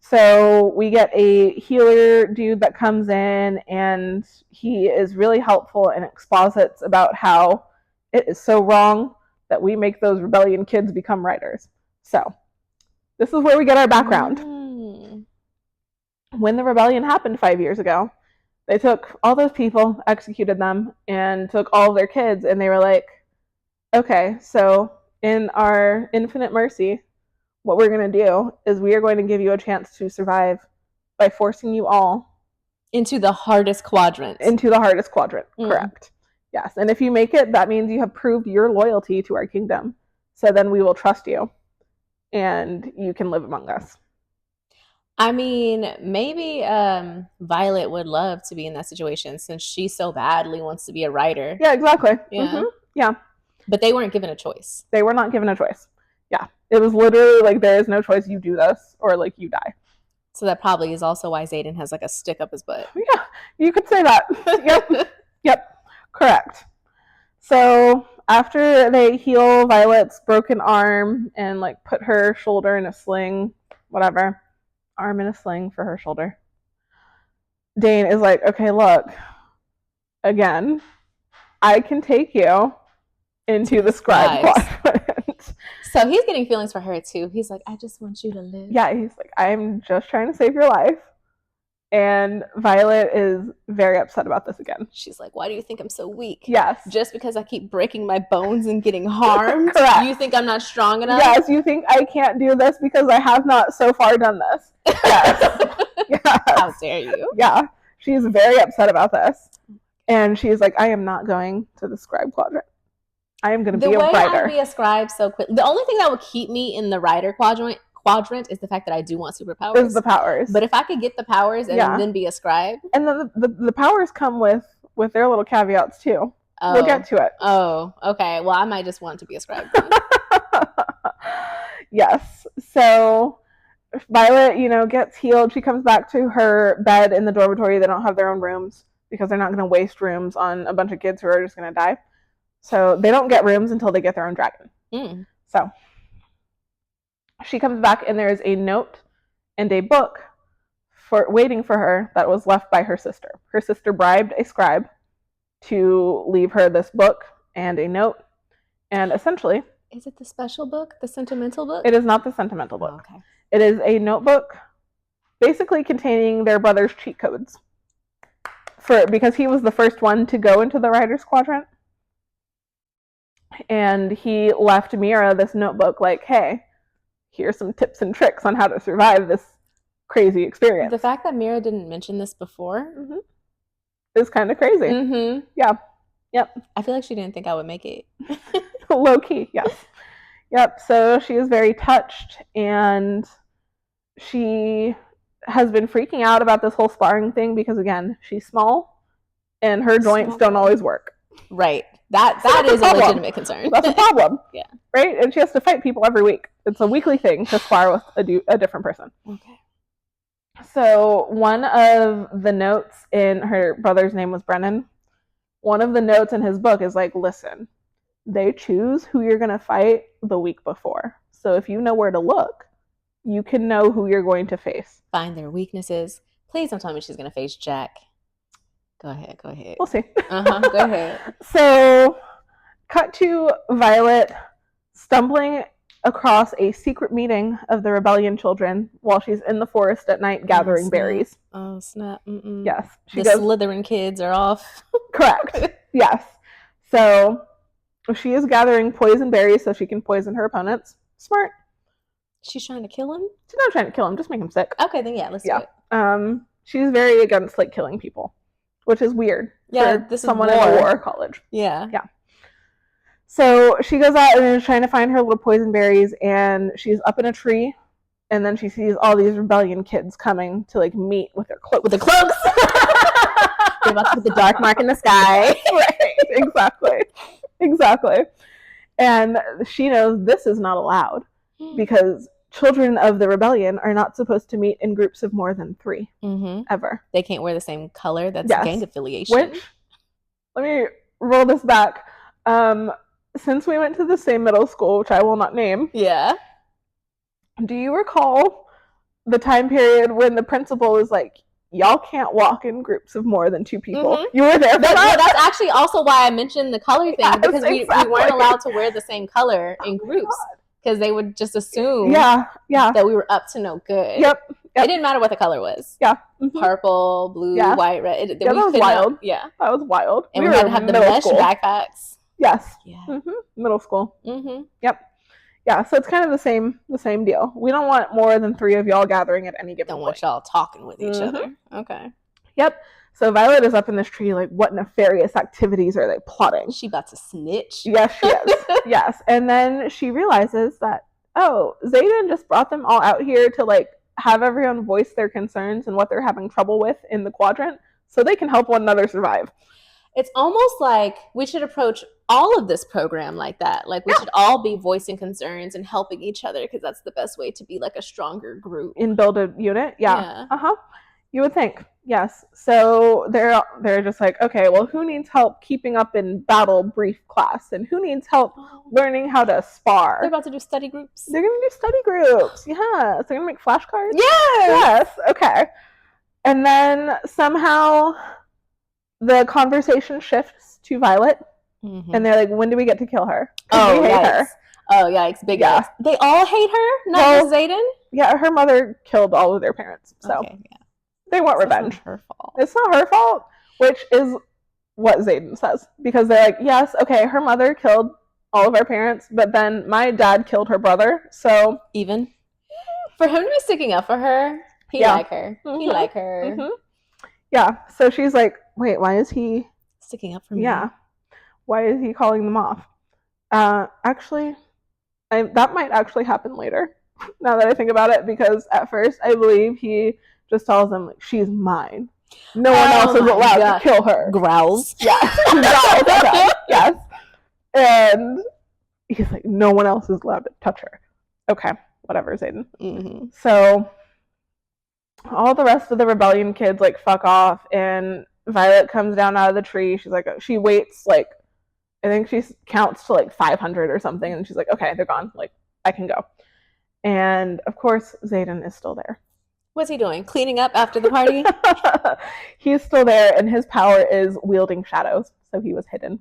So we get a healer dude that comes in, and he is really helpful and exposits about how it is so wrong that we make those rebellion kids become writers. So this is where we get our background. When the rebellion happened 5 years ago, they took all those people, executed them, and took all of their kids, and they were like, okay, so in our infinite mercy, what we're going to do is we are going to give you a chance to survive by forcing you all into the hardest quadrant. Correct. Yes. And if you make it, that means you have proved your loyalty to our kingdom. So then we will trust you and you can live among us. I mean, maybe Violet would love to be in that situation since she so badly wants to be a writer. Yeah, exactly. Yeah. Mm-hmm. Yeah. But they weren't given a choice. They were not given a choice. Yeah. It was literally like, there is no choice. You do this or like you die. So that probably is also why Xaden has like a stick up his butt. Yeah, you could say that. Yep. Correct. So after they heal Violet's broken arm and like put her shoulder in a sling, whatever, arm in a sling for her shoulder, Dane is like, okay, look, again, I can take you into the scribe quadrant. So he's getting feelings for her too. He's like, I just want you to live. Yeah, he's like, I'm just trying to save your life. And Violet is very upset about this again. She's like, why do you think I'm so weak? Yes. Just because I keep breaking my bones and getting harmed? Correct. You think I'm not strong enough? Yes, you think I can't do this because I have not so far done this. Yes. Yes. How dare you? Yeah. She's very upset about this. And she's like, I am not going to the scribe quadrant. I am going to be a writer. The way I'd be a scribe so quick. The only thing that would keep me in the writer quadrant is the fact that I do want superpowers. Is the powers. But if I could get the powers and then be a scribe. And then the powers come with their little caveats too. Oh. We'll get to it. Oh, okay. Well, I might just want to be a scribe then. Yes. So Violet, gets healed. She comes back to her bed in the dormitory. They don't have their own rooms because they're not going to waste rooms on a bunch of kids who are just going to die. So they don't get rooms until they get their own dragon. So she comes back and there is a note and a book waiting for her that was left by her sister. Her sister bribed a scribe to leave her this book and a note. And essentially... Is it the special book? The sentimental book? It is not the sentimental book. Oh, okay. It is a notebook basically containing their brother's cheat codes. Because he was the first one to go into the writer's quadrant. And he left Mira this notebook like, hey, here's some tips and tricks on how to survive this crazy experience. The fact that Mira didn't mention this before is kind of crazy. Yeah. Yep. I feel like she didn't think I would make it. Low key, yes. Yep. So she is very touched, and she has been freaking out about this whole sparring thing because, again, she's small and her joints don't always work. Right. That is a legitimate concern. That's a problem. Yeah. Right? And she has to fight people every week. It's a weekly thing to spar with a different person. Okay. So one of the notes in her brother's name was Brennan. One of the notes in his book is like, listen, they choose who you're going to fight the week before. So if you know where to look, you can know who you're going to face. Find their weaknesses. Please don't tell me she's going to face Jack. Go ahead. We'll see. Go ahead. So, cut to Violet stumbling across a secret meeting of the rebellion children while she's in the forest at night gathering berries. Oh, snap. Yes. The Slytherin kids are off. Correct. Yes. So, she is gathering poison berries so she can poison her opponents. Smart. She's trying to kill him? She's not trying to kill him, just make him sick. Okay, then let's do it. She's very against killing people, which is weird. Yeah, this is someone in a war college. Yeah. So she goes out and is trying to find her little poison berries, and she's up in a tree, and then she sees all these rebellion kids coming to meet with their cloaks. They're about to put the dark mark in the sky. Right. Exactly. And she knows this is not allowed because children of the rebellion are not supposed to meet in groups of more than 3 ever. They can't wear the same color. That's gang affiliation. Which, let me roll this back. Since we went to the same middle school, which I will not name. Yeah. Do you recall the time period when the principal was like, y'all can't walk in groups of more than 2 people? You were there for that? That's actually also why I mentioned the color thing, because we weren't allowed to wear the same color in groups. Because they would just assume that we were up to no good. Yep. It didn't matter what the color was. Yeah. Purple, blue, white, red. That was wild. That was wild. And we had to have the mesh backpacks. Yes. Yeah. Middle school. Yep. Yeah, so it's kind of the same deal. We don't want more than 3 of y'all gathering at any given point. Don't want y'all talking with each other. Okay. Yep. So Violet is up in this tree like, what nefarious activities are they plotting? She about to snitch. Yes, she is. Yes. And then she realizes that, Xaden just brought them all out here to have everyone voice their concerns and what they're having trouble with in the quadrant so they can help one another survive. It's almost like we should approach all of this program like that. We should all be voicing concerns and helping each other because that's the best way to be a stronger group. And build a unit? Yeah. You would think. Yes. So they're just like, okay, well, who needs help keeping up in battle brief class? And who needs help learning how to spar? They're about to do study groups. They're going to do study groups. Yes. They're going to make flashcards. Yes. Okay. And then somehow the conversation shifts to Violet. And they're like, when do we get to kill her? Oh, we hate her. Oh, yikes. Big yikes. They all hate her? Not just Xaden? Yeah, her mother killed all of their parents. So they want revenge. It's not her fault. It's not her fault, which is what Xaden says. Because they're like, yes, okay, her mother killed all of our parents, but then my dad killed her brother, so... Even? For him to be sticking up for her... He like her. He like her. Yeah. So she's like, wait, why is he sticking up for me? Yeah. Why is he calling them off? Actually, that might actually happen later. Now that I think about it, because at first I believe he just tells them like, she's mine. No one else is allowed to kill her. Growls. Yes. Growls. Okay. Yes. And he's like, no one else is allowed to touch her. Okay. Whatever, Zayden. So all the rest of the rebellion kids like fuck off, and Violet comes down out of the tree. She's like, she waits like, I think she counts to like 500 or something, and she's like, okay, they're gone. Like, I can go. And of course, Zayden is still there. What's he doing? Cleaning up after the party? He's still there, and his power is wielding shadows, so he was hidden.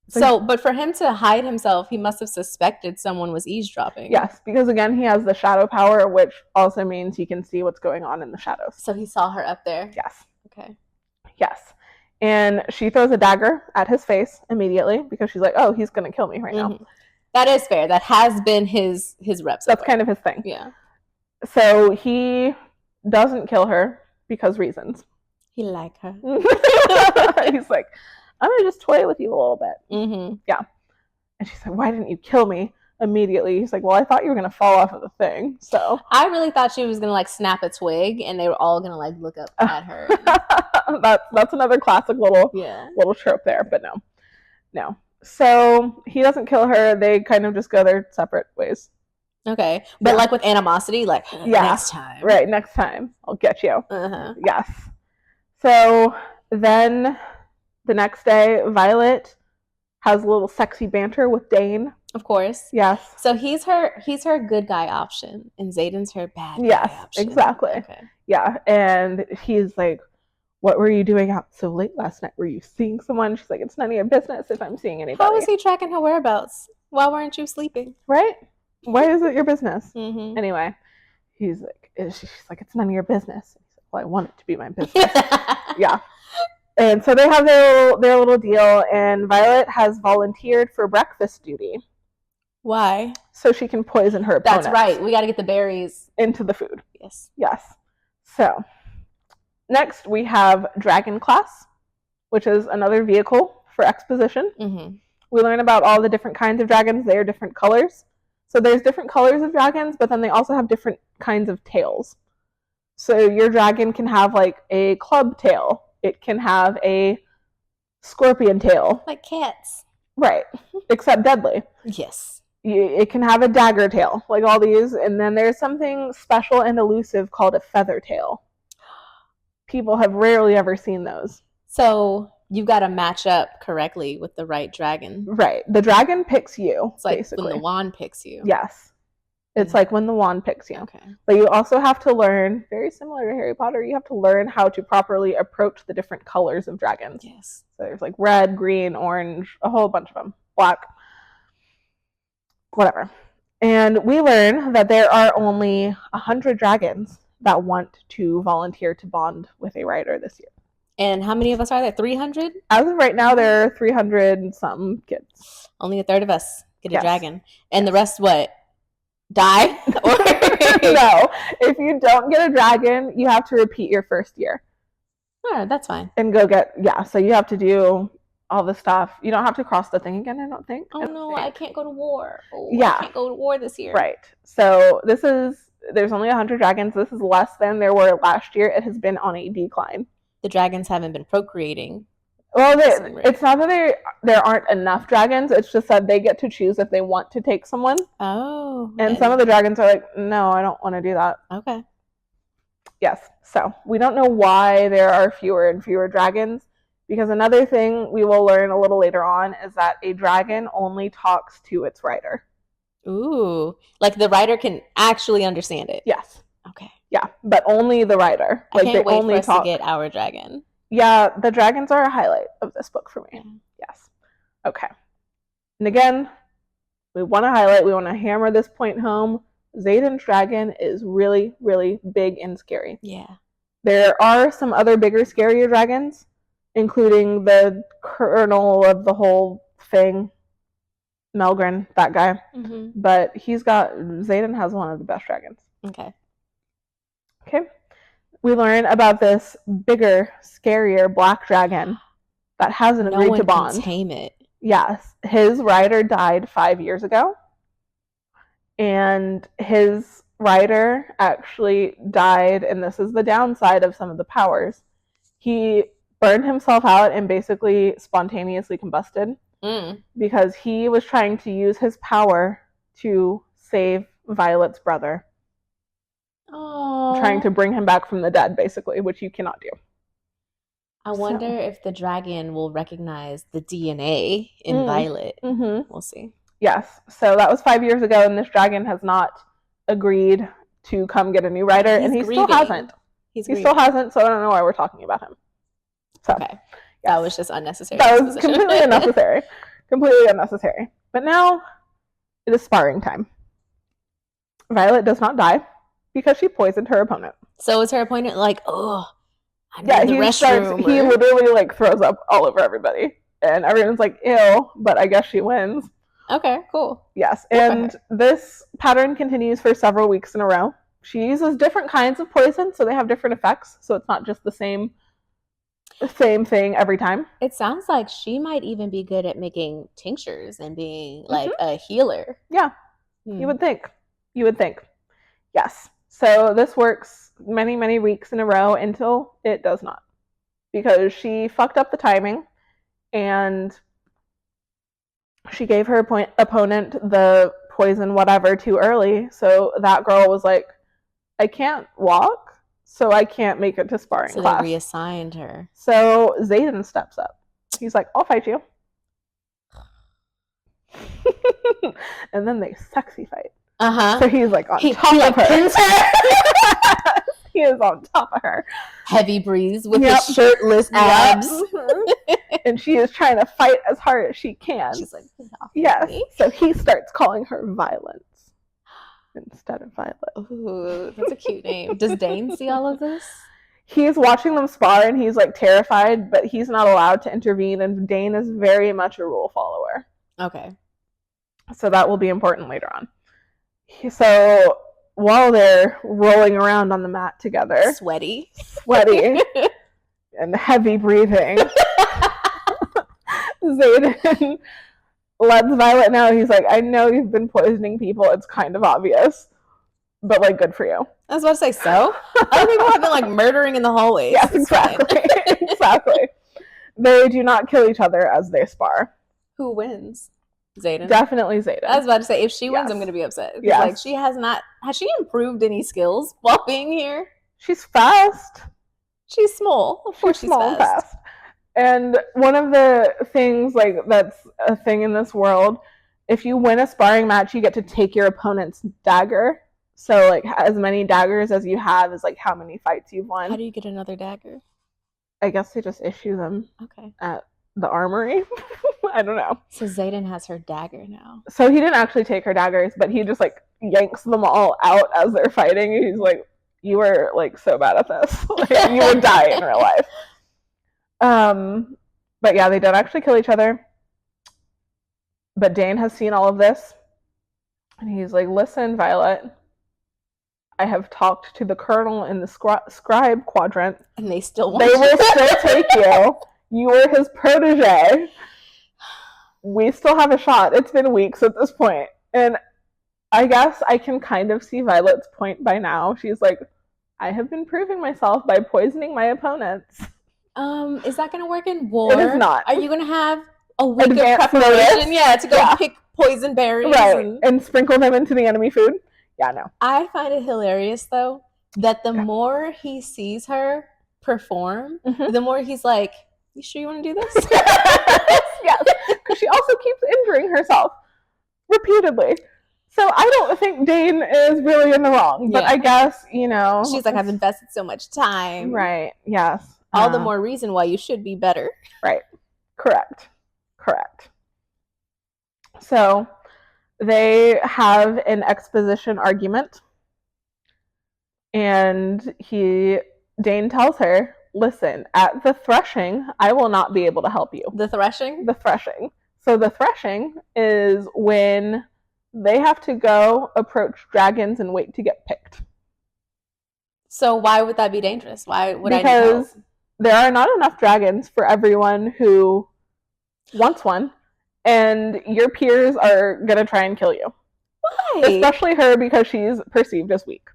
So, but for him to hide himself, he must have suspected someone was eavesdropping. Yes, because again, he has the shadow power, which also means he can see what's going on in the shadows. So he saw her up there? Yes. Okay. Yes. And she throws a dagger at his face immediately because she's like, oh, he's going to kill me right now. That is fair. That has been his rep. That's kind of his thing. Yeah. So he doesn't kill her because reasons. He like her. He's like, I'm going to just toy with you a little bit. Yeah. And she's like, why didn't you kill me immediately? He's like, well, I thought you were going to fall off of the thing. So I really thought she was going to like snap a twig and they were all going to like look up at her. That's another classic little trope there, but no. So he doesn't kill her. They kind of just go their separate ways. Okay. But like with animosity, like next time. Right, next time. I'll get you. Yes. So then the next day, Violet has a little sexy banter with Dane. Of course. Yes. So he's her good guy option, and Zayden's her bad guy option. Yes, exactly. Okay. Yeah, and he's like, what were you doing out so late last night? Were you seeing someone? She's like, it's none of your business if I'm seeing anybody. How is he tracking her whereabouts? Why weren't you sleeping? Right? Why is it your business? Anyway, she's like, it's none of your business. He's like, well, I want it to be my business. Yeah. And so they have their little deal, and Violet has volunteered for breakfast duty. Why? So she can poison her opponents. That's right. We got to get the berries into the food. Yes. So next we have Dragon Class, which is another vehicle for exposition. We learn about all the different kinds of dragons. They are different colors. So there's different colors of dragons, but then they also have different kinds of tails. So your dragon can have like a club tail. It can have a scorpion tail. Like cats. Right. Except deadly. Yes. It can have a dagger tail, like all these. And then there's something special and elusive called a feather tail. People have rarely ever seen those. So you've got to match up correctly with the right dragon. Right. The dragon picks you, it's like basically. when the wand picks you. Yes. It's like when the wand picks you. Okay. But you also have to learn, very similar to Harry Potter, you have to learn how to properly approach the different colors of dragons. Yes. So there's like red, green, orange, a whole bunch of them. Black. Whatever. And we learn that there are only 100 dragons that want to volunteer to bond with a rider this year. And how many of us are there? 300? As of right now, there are 300 something kids. Only a third of us get a dragon. And the rest, what? Die? No. If you don't get a dragon, you have to repeat your first year. All right, that's fine. And go get, so you have to do all the stuff. You don't have to cross the thing again, I don't think. Oh, no, I can't go to war. Oh, yeah. I can't go to war this year. Right. So there's only 100 dragons. This is less than there were last year. It has been on a decline. The dragons haven't been procreating. Well, it's not that there aren't enough dragons. It's just that they get to choose if they want to take someone. Oh. And some of the dragons are like, no, I don't want to do that. Okay. Yes. So we don't know why there are fewer and fewer dragons, because another thing we will learn a little later on is that a dragon only talks to its rider. Ooh. Like the rider can actually understand it. Yes. Okay. Yeah, but only the rider. Like I can't wait for us to get our dragon. Yeah, the dragons are a highlight of this book for me. Yeah. Yes. Okay. And again, we want to highlight, we want to hammer this point home. Zayden's dragon is really, really big and scary. Yeah. There are some other bigger, scarier dragons, including the colonel of the whole thing, Melgren, that guy. But Zayden has one of the best dragons. Okay. Okay. We learn about this bigger, scarier black dragon that hasn't No agreed one to can bond. tame it. Yes. His rider died 5 years ago. And his rider actually died, and this is the downside of some of the powers. He burned himself out and basically spontaneously combusted because he was trying to use his power to save Violet's brother. Oh. Trying to bring him back from the dead, basically, which you cannot do. I wonder if the dragon will recognize the DNA in Violet. We'll see. Yes. So that was 5 years ago, and this dragon has not agreed to come get a new rider, and he still hasn't. He still hasn't, so I don't know why we're talking about him. So, okay. That was just unnecessary. That was completely unnecessary. Completely unnecessary. But now it is sparring time. Violet does not die because she poisoned her opponent. So is her opponent like, oh, I'm in the restroom? He literally like throws up all over everybody. And everyone's like, ew, but I guess she wins. Okay, cool. Yes, and this pattern continues for several weeks in a row. She uses different kinds of poison, so they have different effects, so it's not just the same thing every time. It sounds like she might even be good at making tinctures and being like a healer. Yeah, you would think. You would think. Yes. So this works many, many weeks in a row until it does not. Because she fucked up the timing and she gave her opponent the poison whatever too early. So that girl was like, I can't walk, so I can't make it to sparring class. So they reassigned her. So Xaden steps up. He's like, I'll fight you. And then they sexy fight. So he's like on top of her. He is on top of her. Heavy breeze with his shirtless abs. And she is trying to fight as hard as she can. She's like, yes. So he starts calling her Violence instead of Violet. Ooh, that's a cute name. Does Dane see all of this? He's watching them spar and he's like terrified, but he's not allowed to intervene. And Dane is very much a rule follower. Okay. So that will be important later on. So while they're rolling around on the mat together, sweaty and heavy breathing, Xaden lets Violet know. He's like, I know you've been poisoning people. It's kind of obvious, but like, good for you. I was about to say, so other people have been like murdering in the hallways. Yes, exactly. Exactly. They do not kill each other as they spar. Who wins? Xaden. Definitely Xaden. I was about to say, if she wins, I'm going to be upset. Yeah. Like, she has she improved any skills while being here? She's fast. She's small. Of course she's small and fast. And one of the things, like, that's a thing in this world, if you win a sparring match, you get to take your opponent's dagger. So, like, as many daggers as you have is, like, how many fights you've won. How do you get another dagger? I guess they just issue them at the armory. I don't know. So Xaden has her dagger now. So he didn't actually take her daggers, but he just like yanks them all out as they're fighting. He's like, you were like so bad at this. Like, you would die in real life. But yeah, they don't actually kill each other. But Dane has seen all of this. And he's like, listen, Violet, I have talked to the colonel in the scribe quadrant. And they will still take you. You were his protege. We still have a shot. It's been weeks at this point. And I guess I can kind of see Violet's point by now. She's like, I have been proving myself by poisoning my opponents. Is that going to work in war? It is not. Are you going to have a week of preparation? Yeah, to go pick poison berries. Right, and sprinkle them into the enemy food? Yeah, no. I find it hilarious, though, that the more he sees her perform, the more he's like, you sure you want to do this? Yes, because she also keeps injuring herself repeatedly. So I don't think Dane is really in the wrong, but I guess, you know. She's like, I've invested so much time. Right, yes. All the more reason why you should be better. Right, correct. So they have an exposition argument, and Dane tells her, listen, at the threshing, I will not be able to help you. The threshing? The threshing. So the threshing is when they have to go approach dragons and wait to get picked. So why would that be dangerous? Why would I need help? Because there are not enough dragons for everyone who wants one, and your peers are going to try and kill you. Why? Especially her, because she's perceived as weak.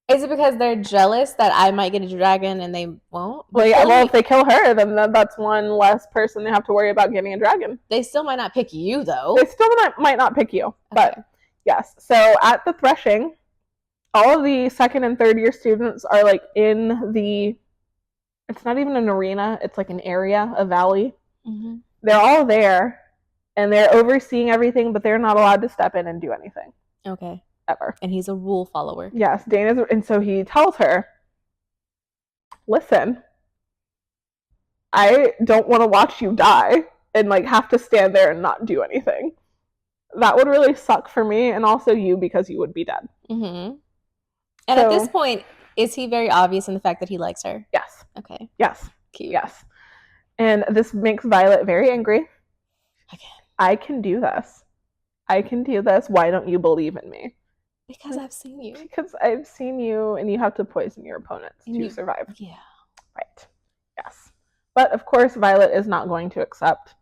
Is it because they're jealous that I might get a dragon and they won't? Well, yeah, well, if they kill her, then that's one less person they have to worry about getting a dragon. They still might not pick you, though. They still might not pick you, but yes. So at the threshing, all of the second and third year students are like in the, it's not even an arena, it's like an area, a valley. Mm-hmm. They're all there, and they're overseeing everything, but they're not allowed to step in and do anything. Okay. Ever. And he's a rule follower. Yes, Dana's, and so he tells her, listen, I don't want to watch you die and like have to stand there and not do anything. That would really suck for me, and also you, because you would be dead. Mm-hmm. And so, at this point, is he very obvious in the fact that he likes her? Yes. Okay. Yes. Cute. Yes. And this makes Violet very angry. Again. I can do this. I can do this. Why don't you believe in me? Because I've seen you. Because I've seen you, and you have to poison your opponents to survive. Yeah. Right. Yes. But of course, Violet is not going to accept.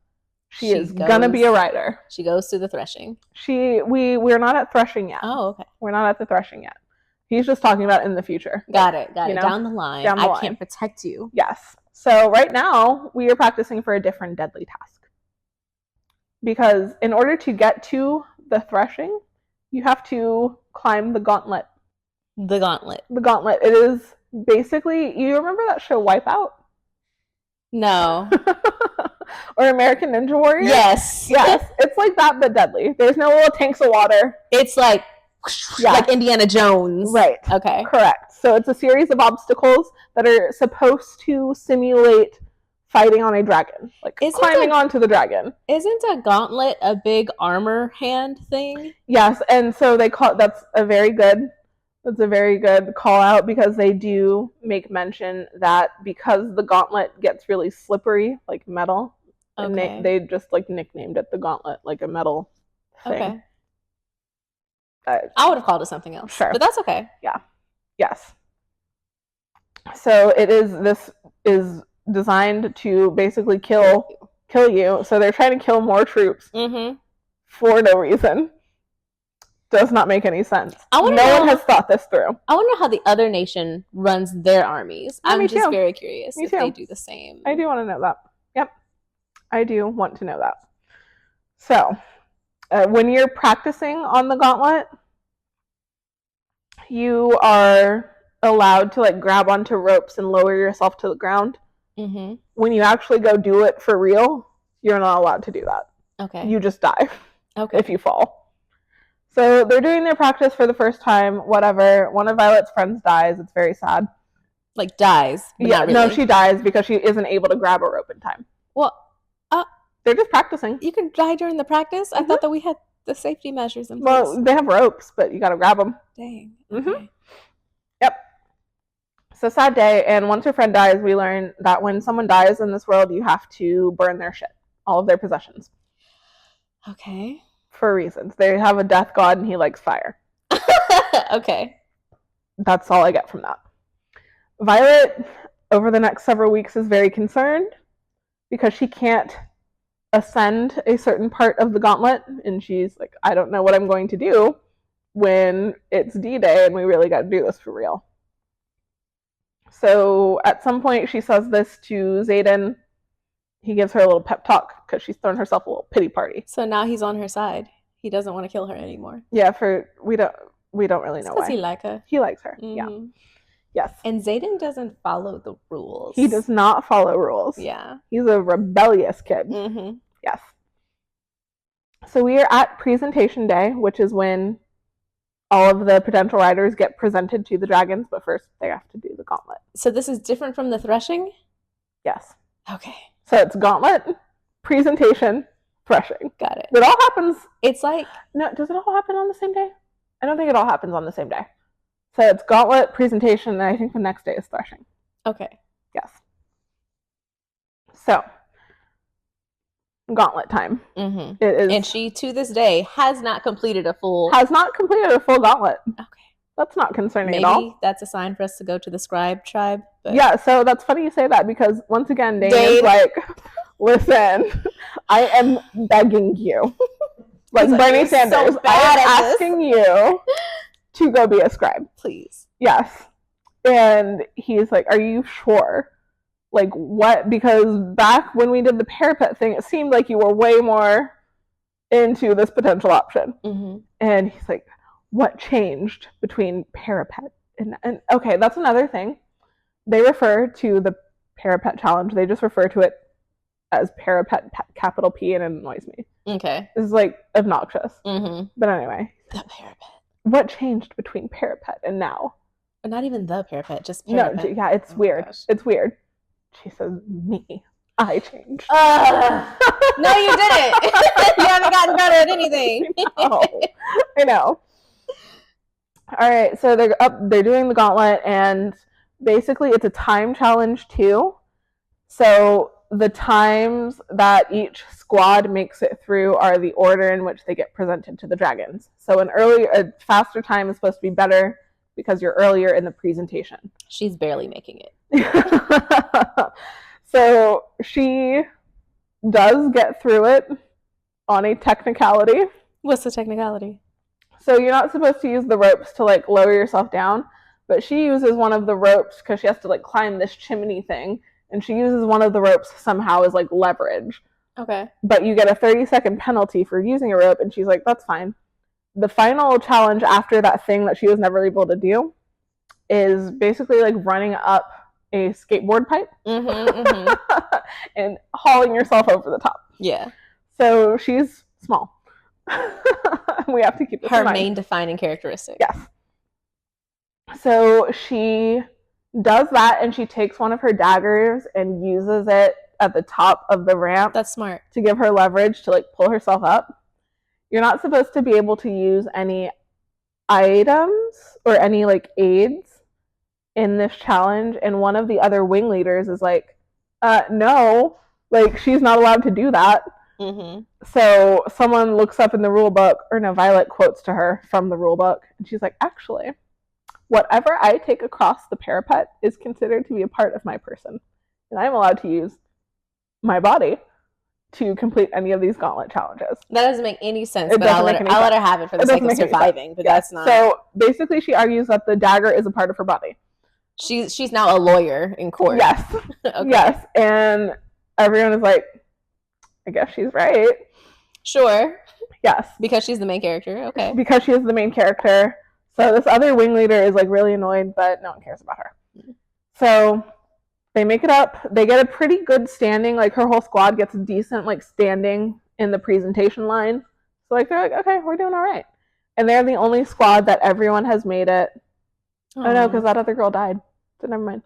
She is gonna be a rider. She goes to the threshing. We're not at threshing yet. Oh, okay. We're not at the threshing yet. He's just talking about in the future. Got it. Down the line. I can't protect you. Yes. So right now, we are practicing for a different deadly task. Because in order to get to the threshing, you have to climb the gauntlet. The gauntlet. The gauntlet. It is basically, you remember that show Wipeout? No. Or American Ninja Warrior? Yes. Yes. It's like that, but deadly. There's no little tanks of water. It's like Indiana Jones. Right. Okay. Correct. So it's a series of obstacles that are supposed to simulate fighting on a dragon. Like climbing onto the dragon. Isn't a gauntlet a big armor hand thing? Yes. And so that's a very good call out, because they do make mention that because the gauntlet gets really slippery, like metal, and they just like nicknamed it the gauntlet, like a metal thing. Okay. I would have called it something else. Sure. But that's okay. Yeah. Yes. So this is designed to basically kill you. So they're trying to kill more troops for no reason. Does not make any sense. No one has thought this through. I wonder how the other nation runs their armies. I'm just very curious if they do the same. I do want to know that. Yep. I do want to know that. So, when you're practicing on the gauntlet, you are allowed to like grab onto ropes and lower yourself to the ground. Mm-hmm. When you actually go do it for real, you're not allowed to do that. Okay. You just die. Okay. If you fall. So they're doing their practice for the first time, whatever. One of Violet's friends dies. It's very sad. Like dies? Yeah, really. No, she dies because she isn't able to grab a rope in time. Well, they're just practicing. You can die during the practice? I thought that we had the safety measures in place. Well, they have ropes, but you got to grab them. Dang. Okay. Yep. So sad day, and once your friend dies, we learn that when someone dies in this world, you have to burn their shit, all of their possessions. Okay. For reasons. They have a death god, and he likes fire. Okay. That's all I get from that. Violet, over the next several weeks, is very concerned because she can't ascend a certain part of the gauntlet, and she's like, I don't know what I'm going to do when it's D-Day and we really got to do this for real. So at some point she says this to Xaden. He gives her a little pep talk because she's thrown herself a little pity party. So now he's on her side. He doesn't want to kill her anymore. Yeah, we don't really know why. Because he likes her. He likes her. Yeah. Yes. And Xaden doesn't follow the rules. He does not follow rules. Yeah. He's a rebellious kid. Yes. So we are at presentation day, which is when all of the potential riders get presented to the dragons, but first they have to do the gauntlet. So this is different from the threshing? Yes. Okay. So it's gauntlet, presentation, threshing. Got it. It all happens. It's like... No, does it all happen on the same day? I don't think it all happens on the same day. So it's gauntlet, presentation, and I think the next day is threshing. Okay. Yes. So, gauntlet time. It is, and she, to this day, has not completed a full gauntlet. Okay. That's not concerning at Maybe all. that's a sign for us to go to the scribe tribe. But Yeah, so that's funny you say that because once again, Dane is Dane. like, listen, I am begging you. Like Bernie Sanders, so I am bad at asking you to go be a scribe. Please. Yes. And he's like, are you sure? Like, what? Because back when we did the parapet thing, it seemed like you were way more into this potential option. Mm-hmm. And he's like, what changed between parapet and okay, that's another thing. They refer to the parapet challenge, they just refer to it as parapet, capital P, and it annoys me. Okay. This is like obnoxious. Mm-hmm. But anyway. The parapet. What changed between parapet and now? But not even the parapet, just parapet. No, yeah, it's weird. Gosh. It's weird. She says, me. I changed. No, you didn't. You haven't gotten better at anything. I know. All right, so they're doing the gauntlet, and basically it's a time challenge too. So the times that each squad makes it through are the order in which they get presented to the dragons. So a faster time is supposed to be better because you're earlier in the presentation. She's barely making it. So she does get through it on a technicality. What's the technicality? So you're not supposed to use the ropes to like lower yourself down, but she uses one of the ropes because she has to like climb this chimney thing, and she uses one of the ropes somehow as like leverage. Okay. But you get a 30-second penalty for using a rope, and she's like, that's fine. The final challenge after that thing that she was never able to do is basically like running up a skateboard pipe and hauling yourself over the top. Yeah. So she's small. We have to keep this in mind. Her main defining characteristic. Yes. So she does that, and she takes one of her daggers and uses it at the top of the ramp. That's smart. To give her leverage to like pull herself up. You're not supposed to be able to use any items or any like aids in this challenge, and one of the other wing leaders is like, no, like she's not allowed to do that. Mm-hmm. So someone looks up in the rule book, or no, Violet quotes to her from the rule book, and she's like, actually, whatever I take across the parapet is considered to be a part of my person, and I'm allowed to use my body to complete any of these gauntlet challenges. That doesn't make any sense, but I'll let her have it for the sake of surviving, but that's not. So basically she argues that the dagger is a part of her body. She's now a lawyer in court. Yes. Okay. Yes. And everyone is like, I guess she's right. Sure. Yes. Because she's the main character. Okay. Because she is the main character. So this other wing leader is like really annoyed, but no one cares about her. So they make it up. They get a pretty good standing. Like her whole squad gets decent like standing in the presentation line. So like they're like, okay, we're doing all right. And they're the only squad that everyone has made it. Aww. Oh no, because that other girl died. So never mind.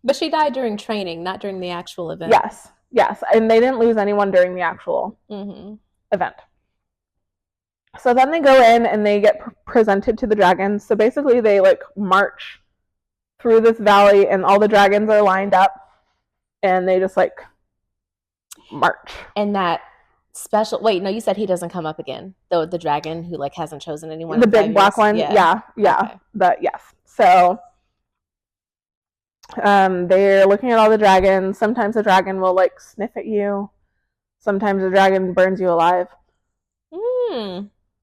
But she died during training, not during the actual event. Yes. And they didn't lose anyone during the actual event. So then they go in and they get presented to the dragons. So basically they like march through this valley, and all the dragons are lined up, and they just like march. And that special, wait, no, you said he doesn't come up again. The dragon who like hasn't chosen anyone. The big black one. Yeah. Okay. Yes. So they're looking at all the dragons. Sometimes a dragon will like sniff at you. Sometimes a dragon burns you alive.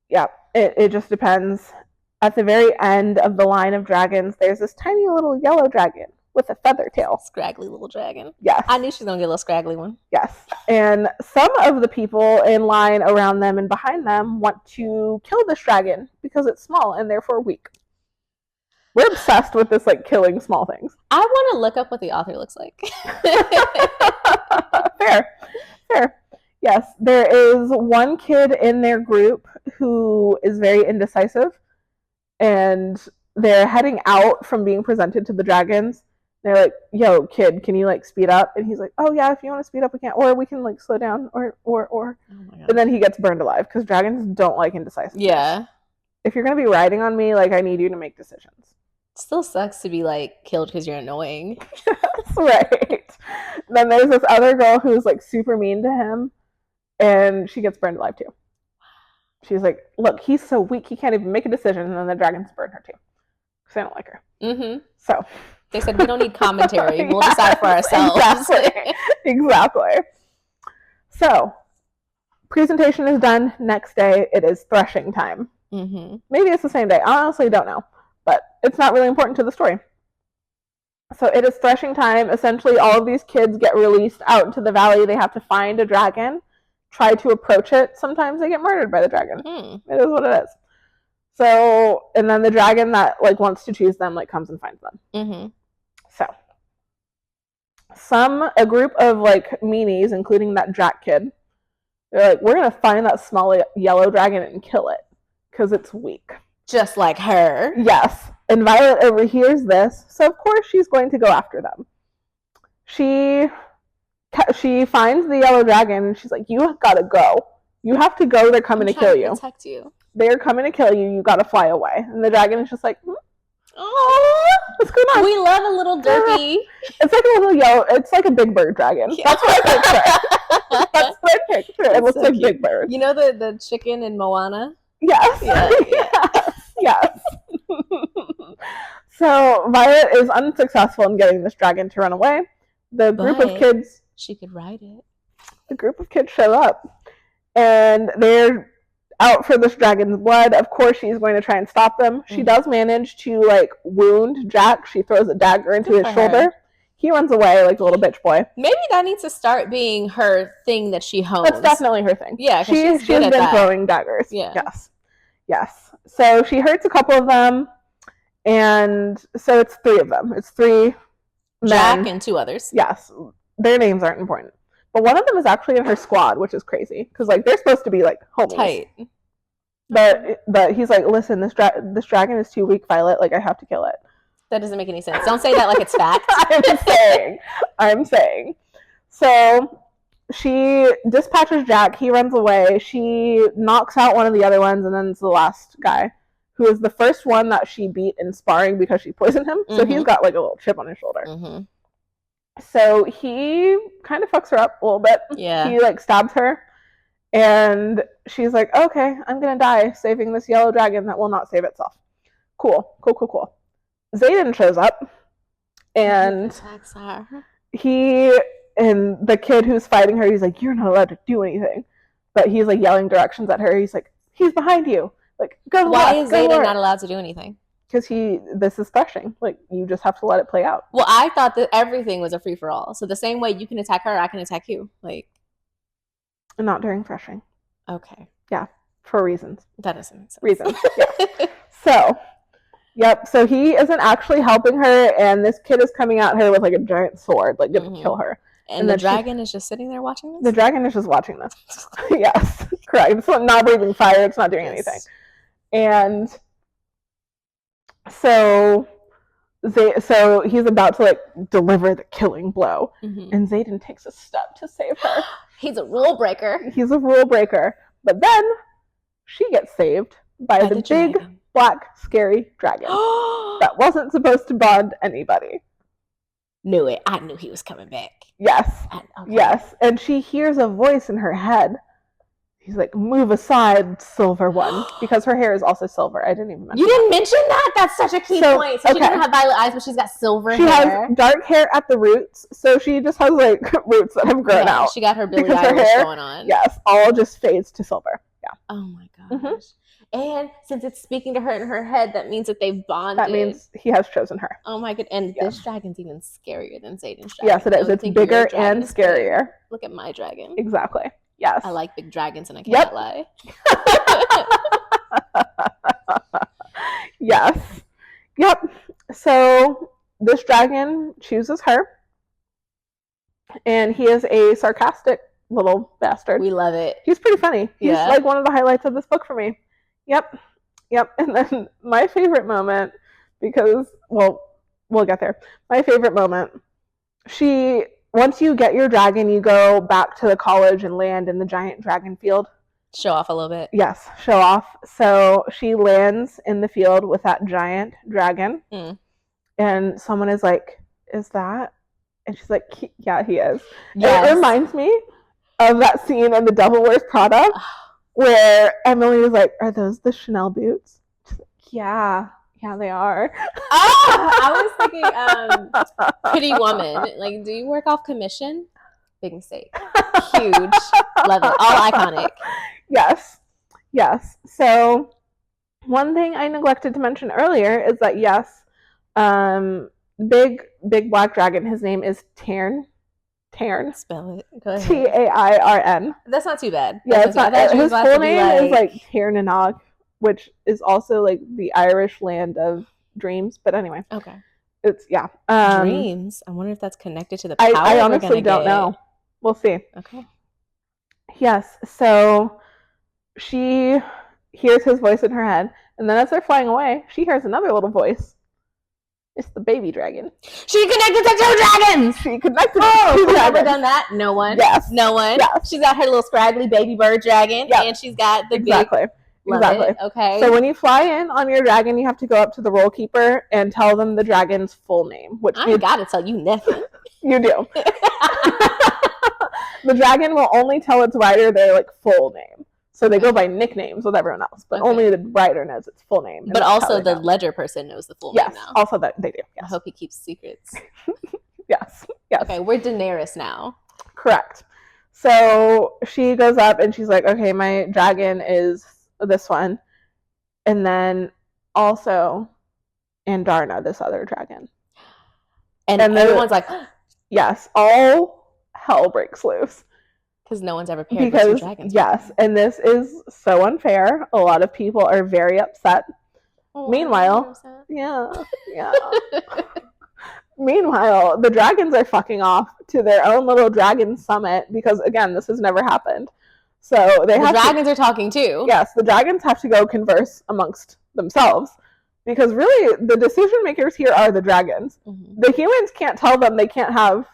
Yeah, it just depends. At the very end of the line of dragons, there's this tiny little yellow dragon with a feather tail. Scraggly little dragon. Yes. I knew she was going to get a little scraggly one. Yes. And some of the people in line around them and behind them want to kill this dragon because it's small and therefore weak. We're obsessed with this, like, killing small things. I want to look up what the author looks like. Fair. Yes, there is one kid in their group who is very indecisive, and they're heading out from being presented to the dragons. They're like, yo, kid, can you, like, speed up? And he's like, oh, yeah, if you want to speed up, we can. Or we can, like, slow down. Or. Oh my God. And then he gets burned alive because dragons don't like indecisive. Yeah. If you're going to be riding on me, like, I need you to make decisions. Still sucks to be like killed because you're annoying. That's right. Then there's this other girl who's like super mean to him, and she gets burned alive too. She's like, look, he's so weak he can't even make a decision, and then the dragons burn her too. because they don't like her. Mm-hmm. So they said, we don't need commentary. We'll decide for ourselves. Exactly. So presentation is done. Next day, it is threshing time. Mm-hmm. Maybe it's the same day. I honestly don't know. But it's not really important to the story. So it is threshing time. Essentially, all of these kids get released out into the valley. They have to find a dragon, try to approach it. Sometimes they get murdered by the dragon. It is what it is. So, and then the dragon that like wants to choose them like comes and finds them. Mm-hmm. So, a group of like meanies, including that Jack kid, they're like, we're gonna find that small yellow dragon and kill it because it's weak. Just like her. Yes. And Violet overhears this, so of course she's going to go after them. She finds the yellow dragon and she's like, you gotta go. You have to go. They're coming to kill you. Protect you. They're coming to kill you. You gotta fly away. And the dragon is just like, oh, what's going on? We love a little derpy. It's like a little yellow. It's like a big bird dragon. Yeah. That's what I picture. That's what I picture. It looks so like cute. Big bird. You know the chicken in Moana? Yes. Yeah. Yes. So Violet is unsuccessful in getting this dragon to run away. The group of kids. She could ride it. The group of kids show up, and they're out for this dragon's blood. Of course, she's going to try and stop them. She does manage to like wound Jack. She throws a dagger into his shoulder. He runs away like a little bitch boy. Maybe that needs to start being her thing that she hones. That's definitely her thing. Yeah, she's been throwing daggers. Yeah. Yes. So she hurts a couple of them, and so it's 3 of them. It's 3 men. Jack and 2 others. Yes. Their names aren't important. But one of them is actually in her squad, which is crazy. Because, like, they're supposed to be, like, homies. Tight. But he's like, listen, this dragon is too weak, Violet. Like, I have to kill it. That doesn't make any sense. Don't say that like it's fact. I'm saying. So she dispatches Jack. He runs away. She knocks out one of the other ones, and then it's the last guy, who is the first one that she beat in sparring because she poisoned him. So he's got, like, a little chip on his shoulder. Mm-hmm. So he kind of fucks her up a little bit. Yeah. He, like, stabs her. And she's like, okay, I'm going to die saving this yellow dragon that will not save itself. Cool. Xaden shows up. And and the kid who's fighting her, he's like, you're not allowed to do anything. But he's, like, yelling directions at her. He's like, he's behind you. Like, go left. Why is Xaden not allowed to do anything? Because this is threshing. Like, you just have to let it play out. Well, I thought that everything was a free-for-all. So the same way you can attack her, I can attack you. Like, not during threshing. Okay. Yeah, for reasons. That doesn't make sense. Reasons, yeah. So he isn't actually helping her, and this kid is coming at her with, like, a giant sword, like, gonna kill her. And the dragon is just sitting there watching this? The dragon is just watching this. Yes, correct. It's not breathing fire. It's not doing anything. And so he's about to, like, deliver the killing blow, and Xaden takes a step to save her. He's a rule breaker. But then she gets saved by the big, black, scary dragon that wasn't supposed to bond anybody. Knew it. I knew he was coming back. Yes. Yes. And she hears a voice in her head. He's like, move aside, silver one. Because her hair is also silver. I didn't even mention You didn't mention that? That's such a key point. So she doesn't have violet eyes, but she's got silver hair. She has dark hair at the roots. So she just has, like, roots that have grown out. She got her Billie Eilish going on. Yes. All just fades to silver. Yeah. Oh, my gosh. And since it's speaking to her in her head, that means that they've bonded. That means he has chosen her. Oh, my god. And this dragon's even scarier than Xaden's dragon. Yes, it is. It's bigger and scarier. Big. Look at my dragon. Exactly. Yes. I like big dragons, and I can't lie. Yes. Yep. So this dragon chooses her, and he is a sarcastic little bastard. We love it. He's pretty funny. He's like one of the highlights of this book for me. Yep. And then my favorite moment, because, well, we'll get there. My favorite moment, once you get your dragon, you go back to the college and land in the giant dragon field. Show off a little bit. Yes, show off. So she lands in the field with that giant dragon. And someone is like, is that? And she's like, yeah, he is. Yes. And it reminds me of that scene in The Devil Wears Prada where Emily is like, are those the Chanel boots? She's like, yeah, Yeah, they are. I was thinking Pretty Woman. Like, do you work off commission? Big mistake. Huge. Love it. All iconic. Yes. Yes. So one thing I neglected to mention earlier is that yes, big black dragon, his name is Tairn. Spell it. Go ahead. Tairn. That's not too bad. Yeah, it's not. His full name is like Tairn, which is also like the Irish land of dreams. But anyway, okay. It's yeah. Dreams. I wonder if that's connected to the power. I honestly don't know. We'll see. Okay. Yes. So she hears his voice in her head, and then as they're flying away, she hears another little voice. It's the baby dragon. She connected to 2 dragons. She connected. Who's ever done that? No one. Yes. No one. Yes. She's got her little scraggly baby bird dragon, and she's got the exactly. big. Exactly. Okay. So when you fly in on your dragon, you have to go up to the role keeper and tell them the dragon's full name. Which I ain't gotta tell you nothing. You do. The dragon will only tell its rider their like full name. So they go by nicknames with everyone else, but only the rider knows its full name. But also the ledger person knows the full name now. Also that they do. Yes. I hope he keeps secrets. Yes. Okay, we're Daenerys now. Correct. So she goes up and she's like, okay, my dragon is this one. And then also Andarna, this other dragon. And everyone's like, yes, all hell breaks loose. Because no one's ever paired with 2 dragons. Yes, and this is so unfair. A lot of people are very upset. Oh, meanwhile, yeah. Meanwhile, the dragons are fucking off to their own little dragon summit because, again, this has never happened. So the dragons are talking too. Yes, the dragons have to go converse amongst themselves because really the decision makers here are the dragons. Mm-hmm. The humans can't tell them they can't have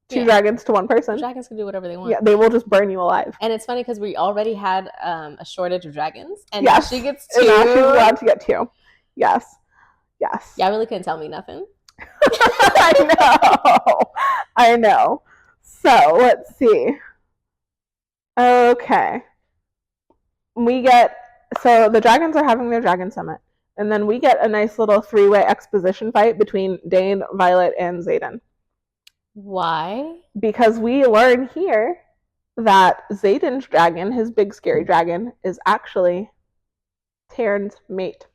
2 dragons to 1 person. The dragons can do whatever they want. Yeah, they will just burn you alive. And it's funny because we already had a shortage of dragons, and now she gets 2. And now she's allowed to get 2. Yes. Yeah, really couldn't tell me nothing. I know. So let's see. Okay. So the dragons are having their dragon summit, and then we get a nice little 3-way exposition fight between Dane, Violet, and Xaden. Why? Because we learn here that Xaden's dragon, his big scary dragon, is actually Tairn's mate.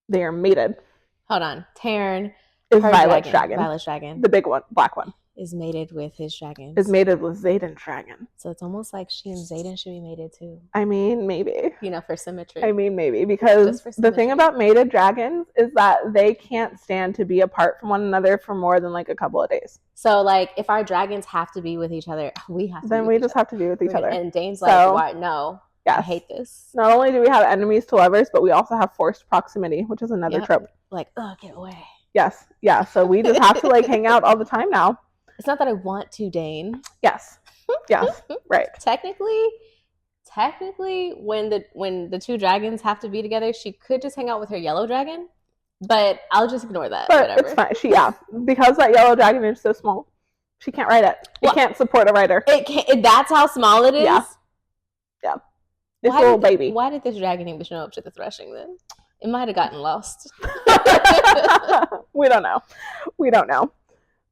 They are mated. Hold on. Tairn is Violet's dragon. Violet's dragon. The big one, black one. Is mated with his dragon. Is mated with Xaden's dragon. So it's almost like she and Xaden should be mated too. I mean, maybe. For symmetry. I mean, maybe. Because the thing about mated dragons is that they can't stand to be apart from one another for more than like a couple of days. So like if our dragons have to be with each other, we have to then we just have to be with each other. And Dane's like, why? No. Yes. I hate this. Not only do we have enemies to lovers, but we also have forced proximity, which is another trope. Like, get away. Yes. Yeah. So we just have to like hang out all the time now. It's not that I want to, Dane. Yes. Yes. Right. Technically, when the 2 dragons have to be together, she could just hang out with her yellow dragon. But I'll just ignore that. But whatever. It's fine. Because that yellow dragon is so small, she can't ride it. It can't support a rider. It can't. That's how small it is. Yeah. It's a little baby. Why did this dragon even show up to the threshing then? It might have gotten lost. We don't know.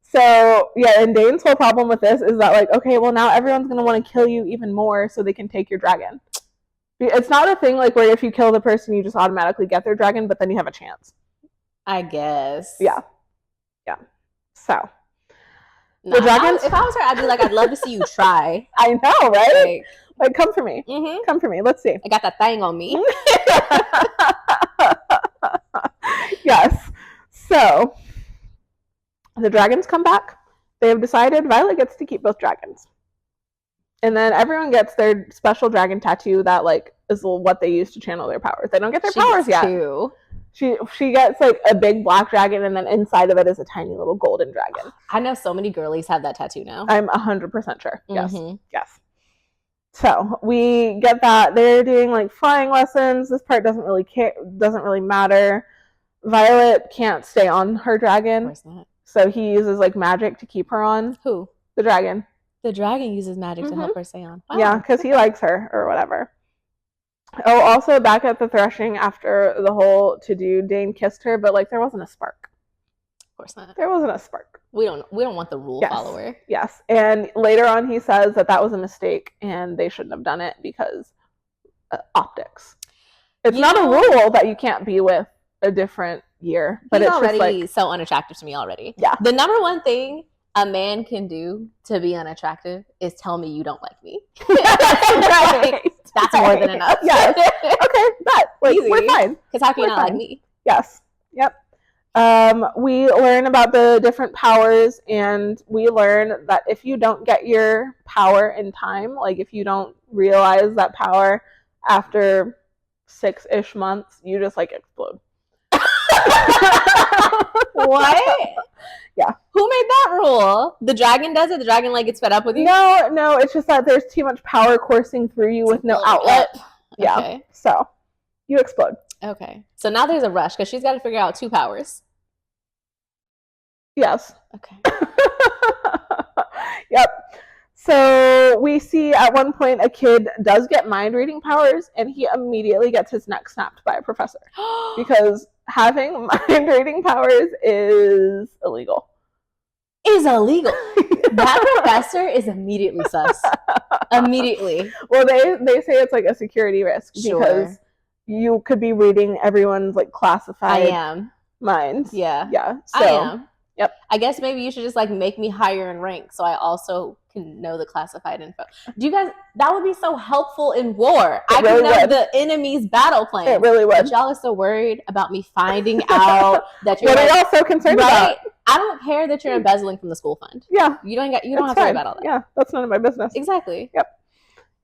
So, and Dane's whole problem with this is that, like, okay, well, now everyone's going to want to kill you even more so they can take your dragon. It's not a thing, like, where if you kill the person, you just automatically get their dragon, but then you have a chance. I guess. Yeah. So. No, the dragons... If I was her, I'd be like, I'd love to see you try. I know, right? Like, come for me. Mm-hmm. Come for me. Let's see. I got that thing on me. Yes. So, the dragons come back. They have decided Violet gets to keep both dragons. And then everyone gets their special dragon tattoo that, like, is what they use to channel their powers. They don't get their powers yet. 2. She gets, like, a big black dragon, and then inside of it is a tiny little golden dragon. I know so many girlies have that tattoo now. I'm 100% sure. Mm-hmm. Yes. So we get that. They're doing, like, flying lessons. This part doesn't really matter. Violet can't stay on her dragon. Of course not. So he uses, like, magic to keep her on. Who? The dragon. The dragon uses magic to help her stay on. Wow. Yeah, because he likes her or whatever. Oh, also back at the threshing after the whole to-do, Dane kissed her, but like there wasn't a spark. Of course not. There wasn't a spark. We don't want the rule follower. Yes. And later on he says that was a mistake and they shouldn't have done it because optics. It's not a rule that you can't be with a different year, but it's already just like so unattractive to me already. Yeah. The number one thing a man can do to be unattractive is tell me you don't like me. Right. That's more than enough. Yes. Okay, we're fine. Because how can you not like me? Yes. Yep. We learn about the different powers, and we learn that if you don't get your power in time, like if you don't realize that power after 6-ish months, you just like explode. What? Yeah. Who made that rule? The dragon does it? The dragon like gets fed up with you? No, it's just that there's too much power coursing through you with no outlet. Yeah. Okay. So you explode. Okay. So now there's a rush because she's got to figure out 2 powers. Yes. Okay. Yep. So we see at one point a kid does get mind reading powers, and he immediately gets his neck snapped by a professor because having mind reading powers is illegal. That professor is immediately sus. Immediately. Well, they say it's like a security risk because you could be reading everyone's like classified minds. Yeah. Yeah. So, I am. Yep. I guess maybe you should just like make me higher in rank so I also can know the classified info. Do you guys, that would be so helpful in war. I can know the enemy's battle plan. It really would. But y'all are so worried about me finding out that you're what are y'all so concerned about? I don't care that you're embezzling from the school fund. Yeah. You don't have to worry about all that. Yeah, that's none of my business. Exactly. Yep.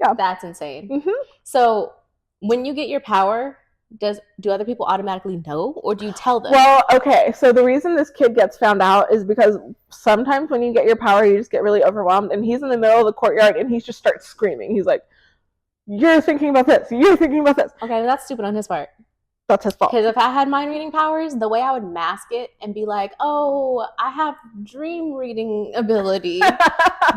Yeah. That's insane. Mm-hmm. So when you get your power, do other people automatically know, or do you tell them? Well, okay, so the reason this kid gets found out is because sometimes when you get your power, you just get really overwhelmed, and he's in the middle of the courtyard, and he just starts screaming. He's like, you're thinking about this. You're thinking about this. Okay, well, that's stupid on his part. That's his fault. Because if I had mind reading powers, the way I would mask it and be like, oh, I have dream reading ability.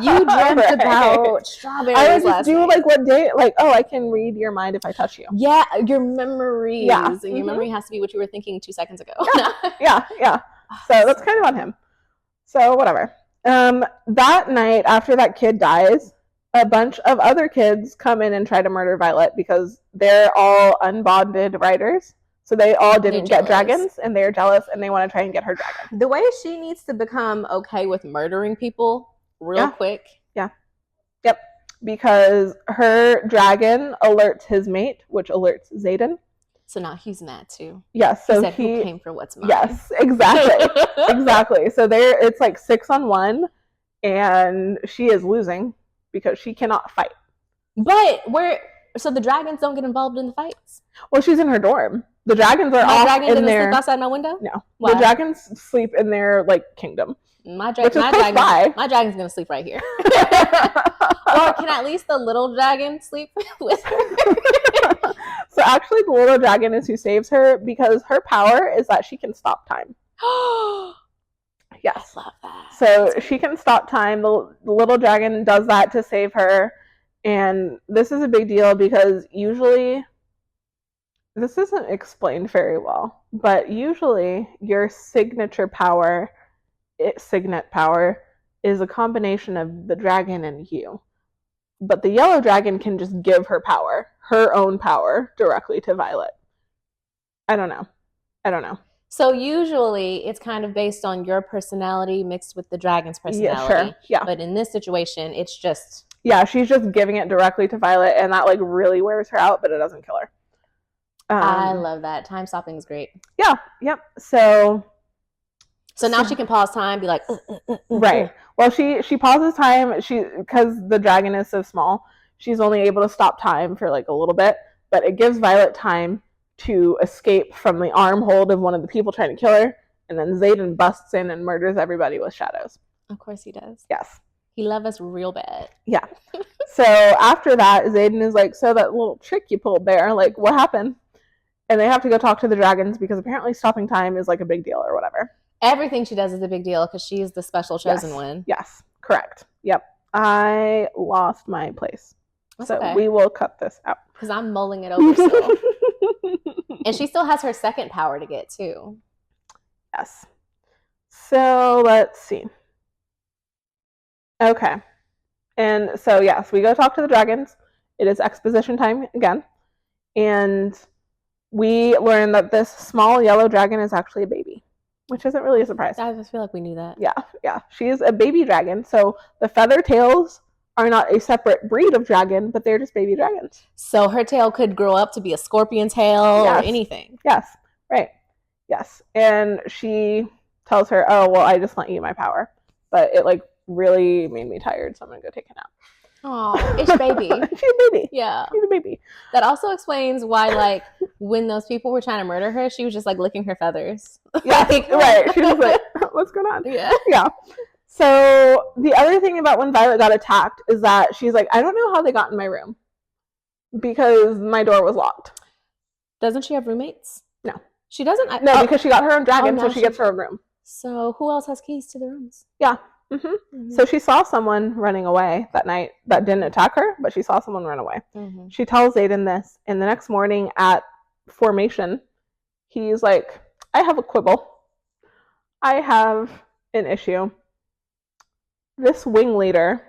You dreamt about strawberries. I would just do like what day, like, oh, I can read your mind if I touch you. Yeah, your memories. Yeah. And your memory has to be what you were thinking 2 seconds ago. Yeah. So that's kind of on him. So whatever. That night after that kid dies, a bunch of other kids come in and try to murder Violet because they're all unbonded writers. So they all didn't get dragons, and they're jealous, and they want to try and get her dragon. The way she needs to become okay with murdering people real quick. Yeah. Yep. Because her dragon alerts his mate, which alerts Xaden. So now he's mad too. Yes. So he came for what's mine. Yes, exactly. Exactly. So it's like 6-on-1, and she is losing because she cannot fight. But so the dragons don't get involved in the fights? Well, she's in her dorm. The dragons are off in their... sleep outside my window? No. Why? The dragons sleep in their like kingdom. My dragon's gonna sleep right here. Or can at least the little dragon sleep with her? So actually the little dragon is who saves her because her power is that she can stop time. Yes. I love that. So she can stop time. The little dragon does that to save her. And this is a big deal because usually... This isn't explained very well, but usually your signet power is a combination of the dragon and you. But the yellow dragon can just give her own power, directly to Violet. I don't know. So usually it's kind of based on your personality mixed with the dragon's personality. Yeah, sure. Yeah. But in this situation, it's just... Yeah, she's just giving it directly to Violet, and that like really wears her out, but it doesn't kill her. I love that. Time stopping is great. Yeah. Yep. So now she can pause time, be like, right. Well, she pauses time. Because the dragon is so small, she's only able to stop time for like a little bit, but it gives Violet time to escape from the arm hold of one of the people trying to kill her, and then Xaden busts in and murders everybody with shadows. Of course he does. Yes. He loves us real bad. Yeah. So after that, Xaden is like, so that little trick you pulled there, like, what happened? And they have to go talk to the dragons because apparently stopping time is like a big deal or whatever. Everything she does is a big deal because she's the special chosen one. Yes, correct. Yep. I lost my place. That's so okay. We will cut this out. because I'm mulling it over still. And she still has her second power to get, too. Yes. So, let's see. Okay. And so, yes, we go talk to the dragons. It is exposition time again. And we learn that this small yellow dragon is actually a baby, which isn't really a surprise. I just feel like we knew that. Yeah. She's a baby dragon. So the feather tails are not a separate breed of dragon, but they're just baby dragons. So her tail could grow up to be a scorpion tail or anything. Yes, right. Yes. And she tells her, oh, well, I just lent you my power. But it like really made me tired, so I'm going to go take a nap. Oh, it's baby. She's a baby. Yeah. She's a baby. That also explains why, like, when those people were trying to murder her, she was just, like, licking her feathers. Yeah, right. She was like, what's going on? Yeah. So the other thing about when Violet got attacked is that she's like, I don't know how they got in my room because my door was locked. Doesn't she have roommates? No. She doesn't? Because she got her own dragon, so she gets her own room. So who else has keys to the rooms? Yeah. Mm-hmm. So she saw someone running away that night that didn't attack her, but she saw someone run away. Mm-hmm. She tells Aiden this, and the next morning at formation, he's like, I have a quibble. I have an issue. This wing leader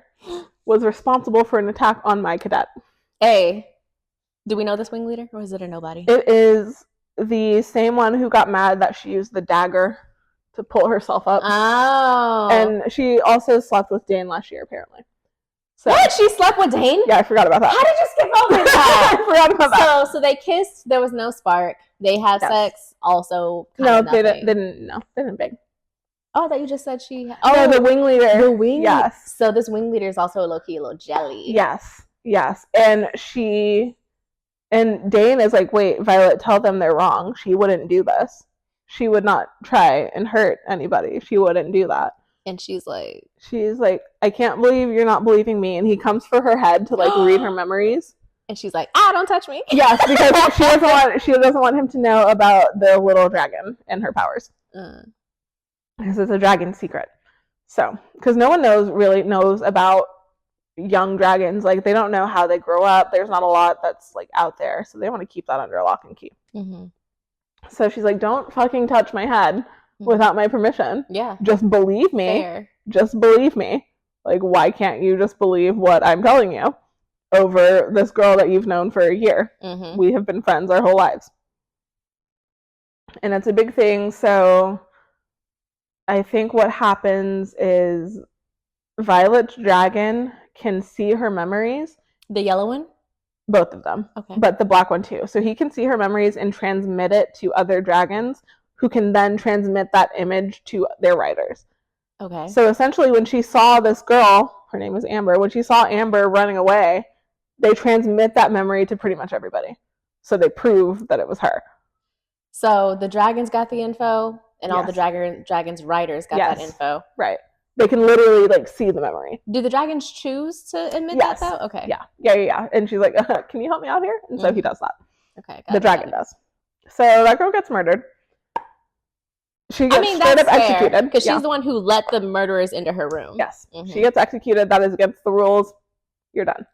was responsible for an attack on my cadet. Hey, do we know this wing leader, or is it a nobody? It is the same one who got mad that she used the dagger to pull herself up. Oh. And she also slept with Dane last year, apparently. So, what? She slept with Dane? Yeah, I forgot about that. How did you skip over that? I forgot about that. So they kissed. There was no spark. They had sex. Also, no, they didn't. No, they didn't bang. Oh, that you just said she. Oh, the wing leader. The wing. Yes. So this wing leader is also a little jelly. Yes, and Dane is like, wait, Violet, tell them they're wrong. She wouldn't do this. She would not try and hurt anybody. She wouldn't do that. And she's like, I can't believe you're not believing me. And he comes for her head to like read her memories. And she's like, don't touch me. Yes, because she doesn't want him to know about the little dragon and her powers. Because it's a dragon secret. So, because no one really knows about young dragons. Like, they don't know how they grow up. There's not a lot that's like out there. So they want to keep that under lock and key. Mm-hmm. So she's like, don't fucking touch my head without my permission. Yeah. Just believe me. Fair. Just believe me. Like, why can't you just believe what I'm telling you over this girl that you've known for a year? Mm-hmm. We have been friends our whole lives. And it's a big thing. So I think what happens is Violet's dragon can see her memories. The yellow one? Both of them. Okay. But the black one too. So he can see her memories and transmit it to other dragons who can then transmit that image to their riders. Okay. So essentially when she saw this girl, her name was Amber, when she saw Amber running away, they transmit that memory to pretty much everybody. So they prove that it was her. So the dragons got the info and all the dragons riders got that info. Right. They can literally like see the memory. Do the dragons choose to admit that though? Okay. Yeah. And she's like, can you help me out here? And so he does that. Okay. The dragon does. So that girl gets murdered. She gets straight up executed. Because she's the one who let the murderers into her room. Yes. Mm-hmm. She gets executed. That is against the rules. You're done.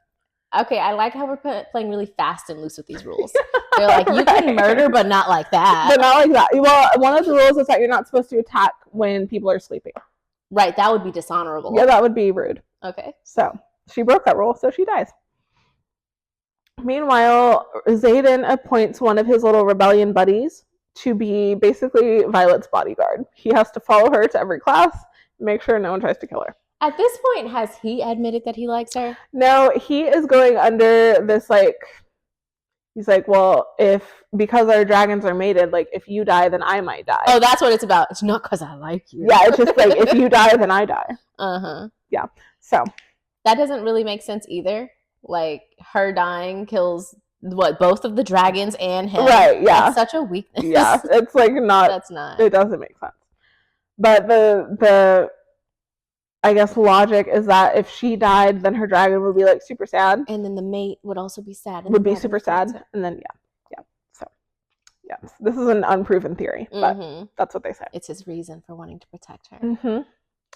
Okay, I like how we're playing really fast and loose with these rules. They're like, you can murder, but not like that. But not like that. Well, one of the rules is that you're not supposed to attack when people are sleeping. Right, that would be dishonorable. Yeah, that would be rude. Okay. So, she broke that rule, so she dies. Meanwhile, Xaden appoints one of his little rebellion buddies to be basically Violet's bodyguard. He has to follow her to every class, make sure no one tries to kill her. At this point, has he admitted that he likes her? No, he is going under this, like, he's like, well, because our dragons are mated, like, if you die, then I might die. Oh, that's what it's about. It's not because I like you. Yeah, it's just like, if you die, then I die. Uh-huh. Yeah, so. That doesn't really make sense either. Like, her dying kills, both of the dragons and him? Right, yeah. That's such a weakness. Yeah, it's like not. That's not. It doesn't make sense. But the I guess logic is that if she died, then her dragon would be like super sad. And then the mate would also be sad. Would be super sad. And then, yeah. So, yes. This is an unproven theory, but that's what they say. It's his reason for wanting to protect her. Mm-hmm.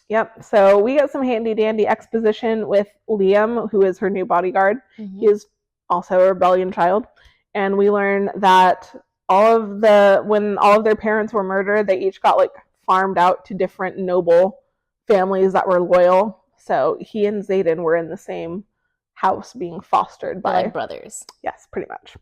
Yep. So we get some handy dandy exposition with Liam, who is her new bodyguard. Mm-hmm. He is also a rebellion child. And we learn that when all of their parents were murdered, they each got like farmed out to different noble families that were loyal. So he and Xaden were in the same house being fostered by, They're like brothers. Yes, pretty much.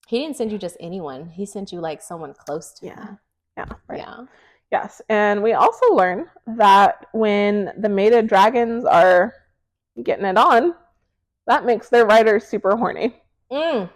He didn't send you just anyone. He sent you like someone close to him. Yeah. Right. Yeah. Yes. And we also learn that when the mated dragons are getting it on, that makes their riders super horny. Dane,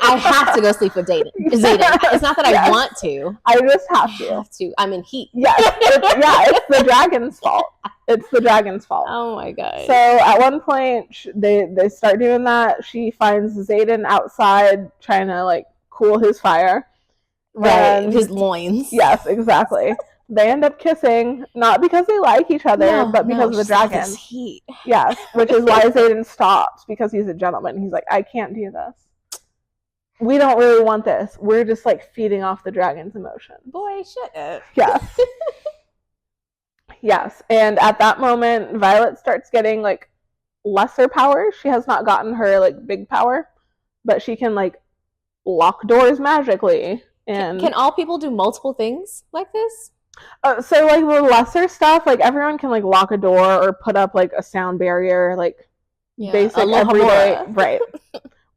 I have to go sleep with Xaden. It's not that I want to. I just have to. I'm in heat. Yes. It's the dragon's fault. It's the dragon's fault. Oh my god. So at one point, they start doing that. She finds Xaden outside trying to like cool his fire. Right, his loins. Yes, exactly. They end up kissing, not because they like each other, but because of the dragon. Heat. Yes, which is why Xaden stops, because he's a gentleman. He's like, I can't do this. We don't really want this. We're just like feeding off the dragon's emotions. Boy, shut up. Yes. Yes, and at that moment, Violet starts getting like lesser powers. She has not gotten her like big power, but she can like lock doors magically. And can all people do multiple things like this? So like the lesser stuff, like everyone can like lock a door or put up like a sound barrier, like basic everyday.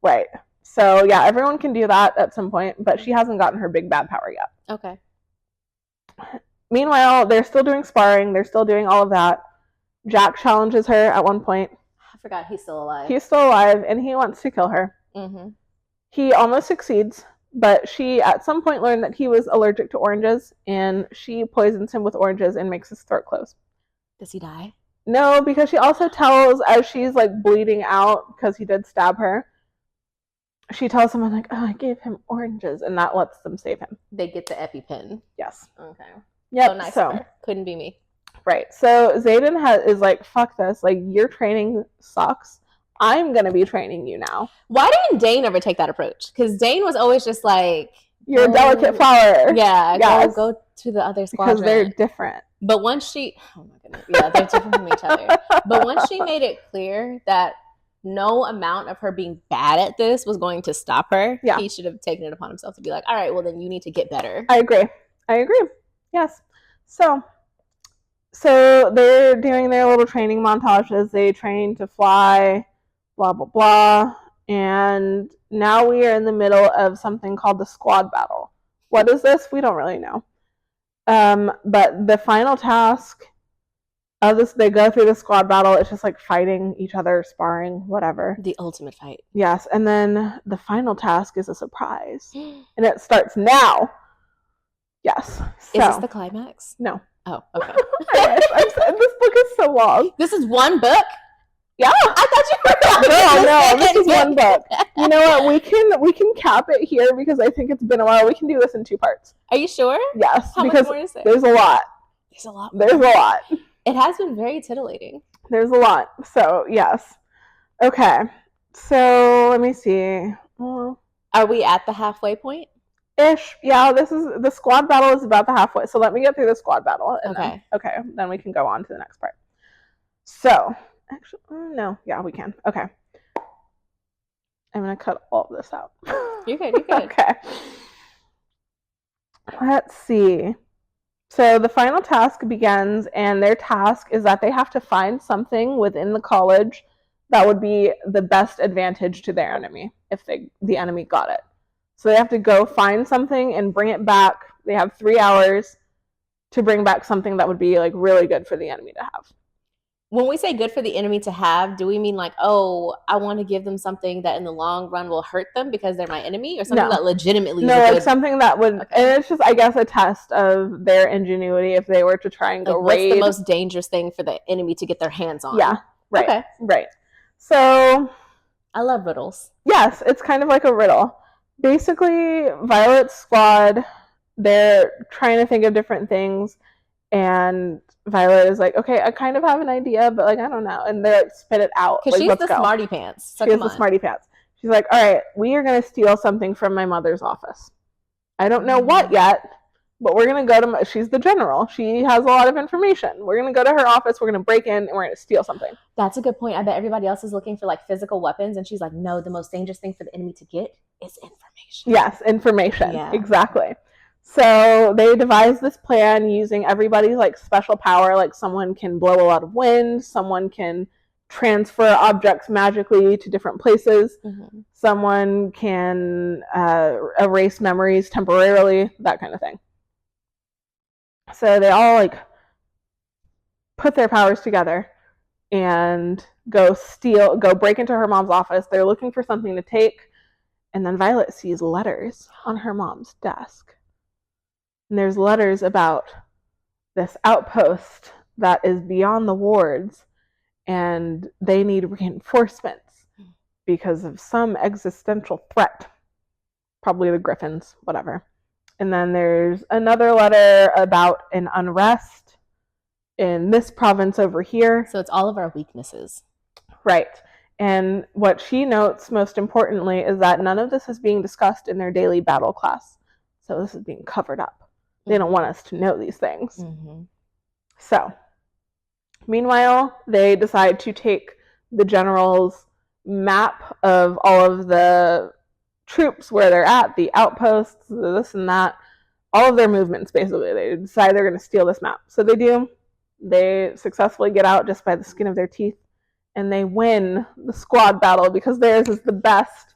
Right. So yeah, everyone can do that at some point, but she hasn't gotten her big bad power yet. Okay. Meanwhile, they're still doing sparring. They're still doing all of that. Jack challenges her at one point. I forgot he's still alive. He's still alive, and he wants to kill her. Mm-hmm. He almost succeeds, but she at some point learned that he was allergic to oranges, and she poisons him with oranges and makes his throat close. Does he die? No, because she also tells, as she's like bleeding out because he did stab her, she tells someone like, oh, I gave him oranges, and that lets them save him. They get the EpiPen. Yes. Okay. Yep. So nice of her. Couldn't be me. Right. So Xaden is like, fuck this. Like, your training sucks. I'm going to be training you now. Why didn't Dane ever take that approach? Because Dane was always just like, you're a delicate flower. Yeah. Yes. Go to the other squadron. Because they're different. But once she, oh my goodness. Yeah, they're different from each other. But once she made it clear that no amount of her being bad at this was going to stop her, he should have taken it upon himself to be like, all right, well, then you need to get better. I agree. Yes. So they're doing their little training montages. They train to fly, blah, blah, blah. And now we are in the middle of something called the squad battle. What is this? We don't really know. But the final task of this, they go through the squad battle. It's just like fighting each other, sparring, whatever. The ultimate fight. Yes. And then the final task is a surprise. And it starts now. Yes. So, is this the climax? No. Oh, okay. This book is so long. This is one book? Yeah. I thought you were No, this is one book. You know what? We can cap it here because I think it's been a while. We can do this in 2 parts. Are you sure? Yes. How because much more is there? There's a lot. There's a lot. It has been very titillating. There's a lot. So, yes. Okay. So, let me see. Are we at the halfway point? Ish. Yeah, the squad battle is about the halfway. So let me get through the squad battle. Okay. Then we can go on to the next part. So, actually, no. Yeah, we can. Okay. I'm going to cut all of this out. You're good. Okay. Let's see. So the final task begins, and their task is that they have to find something within the college that would be the best advantage to their enemy if the enemy got it. So they have to go find something and bring it back. They have 3 hours to bring back something that would be like really good for the enemy to have. When we say good for the enemy to have, do we mean like, oh, I want to give them something that in the long run will hurt them because they're my enemy, or something that legitimately is like something that would, and it's just, I guess, a test of their ingenuity if they were to try and go raid. What's the most dangerous thing for the enemy to get their hands on? Yeah, right. Okay. Right. So, I love riddles. Yes, it's kind of like a riddle. Basically, Violet's squad, they're trying to think of different things, and Violet is like, okay, I kind of have an idea, but like, I don't know. And they're like, spit it out. Because like, she's the smarty pants. So she's the smarty pants. She's like, all right, we are going to steal something from my mother's office. I don't know what yet, but we're going to go to, she's the general. She has a lot of information. We're going to go to her office. We're going to break in and we're going to steal something. That's a good point. I bet everybody else is looking for like physical weapons. And she's like, no, the most dangerous thing for the enemy to get is information. Yes, information. Yeah. Exactly. So they devised this plan using everybody's like special power. Like someone can blow a lot of wind. Someone can transfer objects magically to different places. Mm-hmm. Someone can erase memories temporarily, that kind of thing. So they all like put their powers together and go break into her mom's office. They're looking for something to take. And then Violet sees letters on her mom's desk. And there's letters about this outpost that is beyond the wards. And they need reinforcements because of some existential threat. Probably the Griffins, whatever. And then there's another letter about an unrest in this province over here. So it's all of our weaknesses. Right. And what she notes most importantly is that none of this is being discussed in their daily battle class. So this is being covered up. They don't want us to know these things. Mm-hmm. So, meanwhile, they decide to take the general's map of all of the troops, where they're at, the outposts, this and that, all of their movements, basically. They decide they're going to steal this map. So they do. They successfully get out just by the skin of their teeth, and they win the squad battle because theirs is the best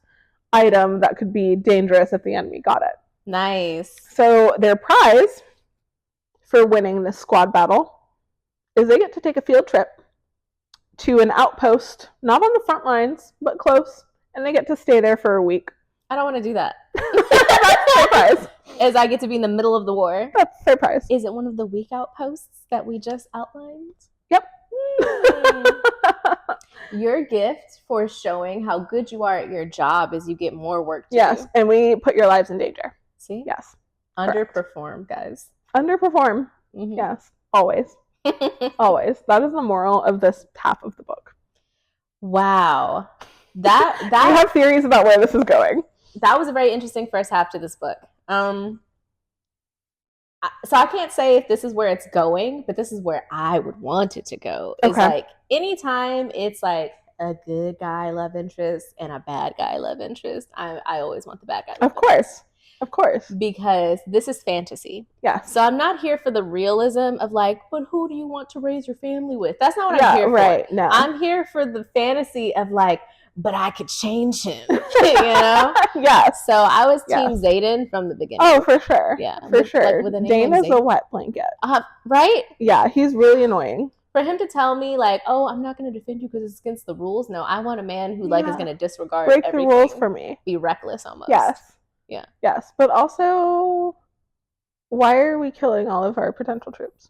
item that could be dangerous if the enemy got it. Nice. So their prize for winning this squad battle is they get to take a field trip to an outpost, not on the front lines, but close, and they get to stay there for a week. I don't want to do that. That's their prize. As I get to be in the middle of the war. That's their prize. Is it one of the weak outposts that we just outlined? Yep. Your gift for showing how good you are at your job is you get more work to do. Yes, and we put your lives in danger. See? Yes. Underperform, guys. Underperform. Mm-hmm. Yes. Always. Always. That is the moral of this half of the book. Wow. You have theories about where this is going. That was a very interesting first half to this book. So I can't say if this is where it's going, but this is where I would want it to go. It's like anytime it's like a good guy love interest and a bad guy love interest, I always want the bad guy love interest. Of course. Because this is fantasy. Yeah. So I'm not here for the realism of like, but who do you want to raise your family with? That's not what I'm here for. No. I'm here for the fantasy of like, but I could change him, you know? Yes. So I was team Xaden from the beginning. Oh, for sure. Yeah. For sure. Like Dana's a wet blanket. Right? Yeah, he's really annoying. For him to tell me like, oh, I'm not going to defend you because it's against the rules. No, I want a man who like is going to disregard break everything. The rules for me. Be reckless almost. Yes. Yeah. Yes. But also, why are we killing all of our potential troops?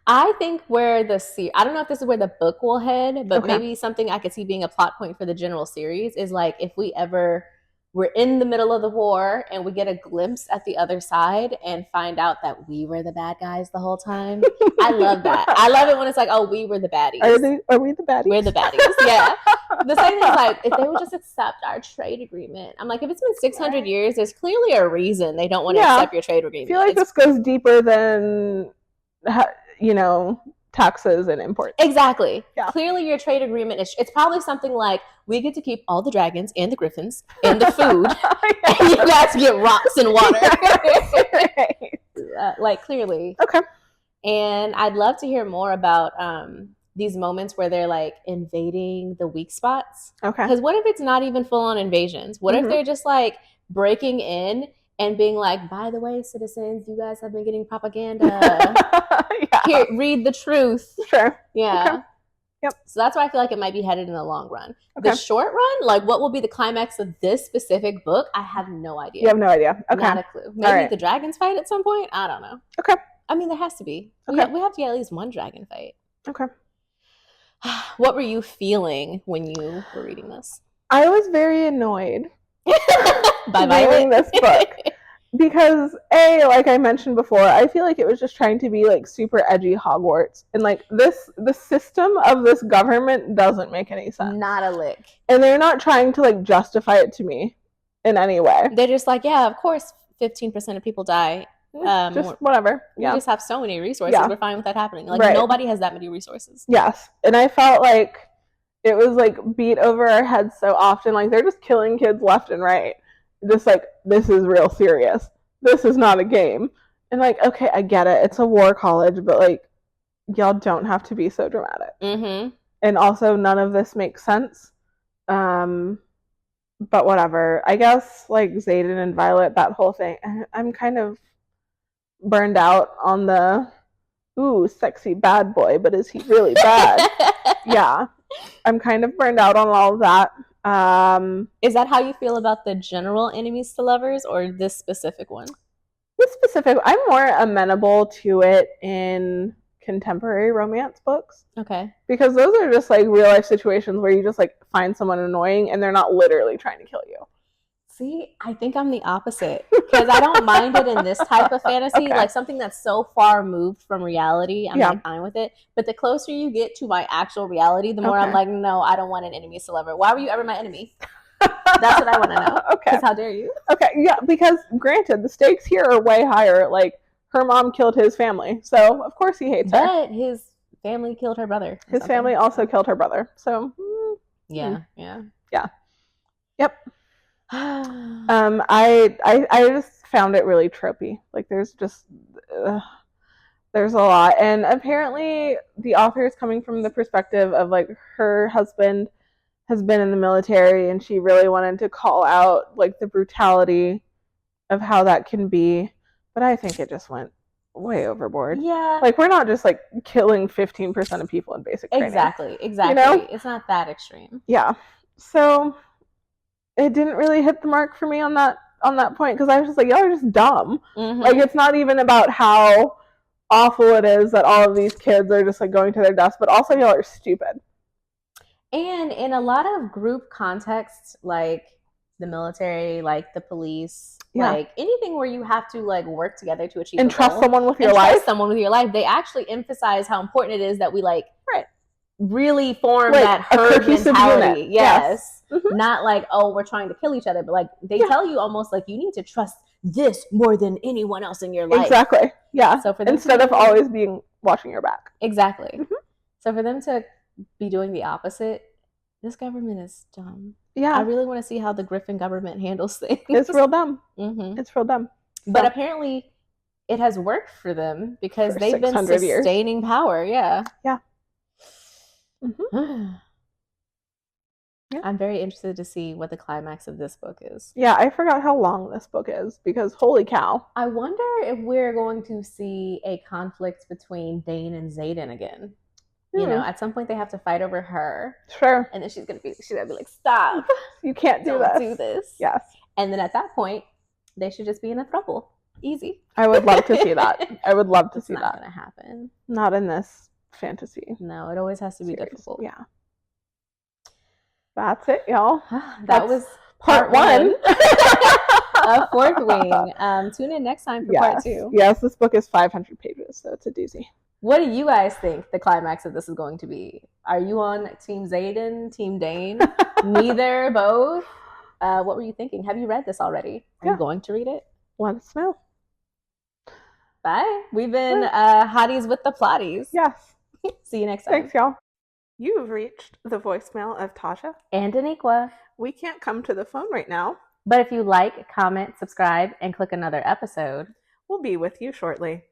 I think I don't know if this is where the book will head, but maybe something I could see being a plot point for the general series is like if we're in the middle of the war and we get a glimpse at the other side and find out that we were the bad guys the whole time. I love that. I love it when it's like, oh, we were the baddies. Are we the baddies? We're the baddies. Yeah. The same thing is like, if they would just accept our trade agreement. I'm like, if it's been 600 years, there's clearly a reason they don't want to accept your trade agreement. I feel like this goes deeper than, taxes and imports. Exactly. Yeah. Clearly your trade agreement it's probably something like, we get to keep all the dragons and the griffins and the food and you guys get rocks and water. Like clearly. Okay. And I'd love to hear more about these moments where they're like invading the weak spots. Okay. Because what if it's not even full on invasions? What if they're just like breaking in and being like, by the way, citizens, you guys have been getting propaganda. Here, read the truth. Sure. Yeah. Okay. Yep. So that's why I feel like it might be headed in the long run. Okay. The short run, like what will be the climax of this specific book? I have no idea. You have no idea. Okay. Not a clue. Maybe the dragons fight at some point? I don't know. Okay. I mean, there has to be. Okay. We have to get at least one dragon fight. Okay. What were you feeling when you were reading this? I was very annoyed by reading this book because like I mentioned before, I feel like it was just trying to be like super edgy Hogwarts, and like the system of this government doesn't make any sense. Not a lick. And they're not trying to like justify it to me in any way. They're just like, yeah, of course 15% of people die Just whatever. We just have so many resources. Yeah. We're fine with that happening. Like, Right. nobody has that many resources. Yes. And I felt like it was like beat over our heads so often. Like, they're just killing kids left and right. Just like, this is real serious. This is not a game. And like, okay, I get it. It's a war college, but like, y'all don't have to be so dramatic. Mm-hmm. And also, none of this makes sense. But whatever. I guess like Zayden and Violet, that whole thing. I'm kind of burned out on the sexy bad boy, but is he really bad? Yeah. I'm kind of burned out on all of that. Is that how you feel about the general enemies to lovers or this specific one? This specific, I'm more amenable to it in contemporary romance books. Okay. Because those are just like real life situations where you just like find someone annoying and they're not literally trying to kill you. See, I think I'm the opposite because I don't mind it in this type of fantasy, like something that's so far removed from reality. I'm like fine with it. But the closer you get to my actual reality, the more I'm like, no, I don't want an enemy to lover. Why were you ever my enemy? That's what I want to know. Because how dare you? Okay, yeah, because granted, the stakes here are way higher. Like, her mom killed his family, so of course he hates her. But his family killed her brother. His family also killed her brother. So yeah. Yep. I just found it really tropey. Like, there's a lot, and apparently the author is coming from the perspective of like her husband has been in the military, and she really wanted to call out like the brutality of how that can be. But I think it just went way overboard. Yeah. Like, we're not just like killing 15% of people in basic training. Exactly. You know? It's not that extreme. Yeah. So it didn't really hit the mark for me on that point, because I was just like, y'all are just dumb. Mm-hmm. Like, it's not even about how awful it is that all of these kids are just like going to their deaths, but also y'all are stupid. And in a lot of group contexts, like the military, like the police, like anything where you have to like work together to achieve and trust someone with your life, they actually emphasize how important it is that we like really form like that herd mentality. Unit. Yes. Mm-hmm. Not like, oh, we're trying to kill each other, but like they tell you almost like you need to trust this more than anyone else in your life. Exactly. Yeah. So for them instead of always being watching your back. Exactly. Mm-hmm. So for them to be doing the opposite, this government is dumb. Yeah. I really want to see how the Griffin government handles things. It's real dumb. Mm-hmm. It's real dumb. But apparently it has worked for them because for they've been sustaining power. Yeah. Yeah. Mm-hmm. I'm very interested to see what the climax of this book is. Yeah, I forgot how long this book is because holy cow. I wonder if we're going to see a conflict between Dane and Zayden again. You know, at some point they have to fight over her. Sure. And then she's gonna be like, stop. You can't do this. Yes. And then at that point, they should just be in a throuple. Easy. I would love to see that. I would love to see that. It's not gonna happen. Not in this fantasy. No, it always has to be difficult. Yeah. That's it, y'all. That was part one of Fourth Wing. Tune in next time for part two. Yes, this book is 500 pages, so it's a doozy. What do you guys think the climax of this is going to be? Are you on Team Zayden, Team Dane? Neither, both? What were you thinking? Have you read this already? Are you going to read it? Let us know. Bye. We've been Hotties with the Plotties. Yes. See you next time. Thanks, y'all. You've reached the voicemail of Tasha and Aniqua. We can't come to the phone right now. But if you like, comment, subscribe, and click another episode, we'll be with you shortly.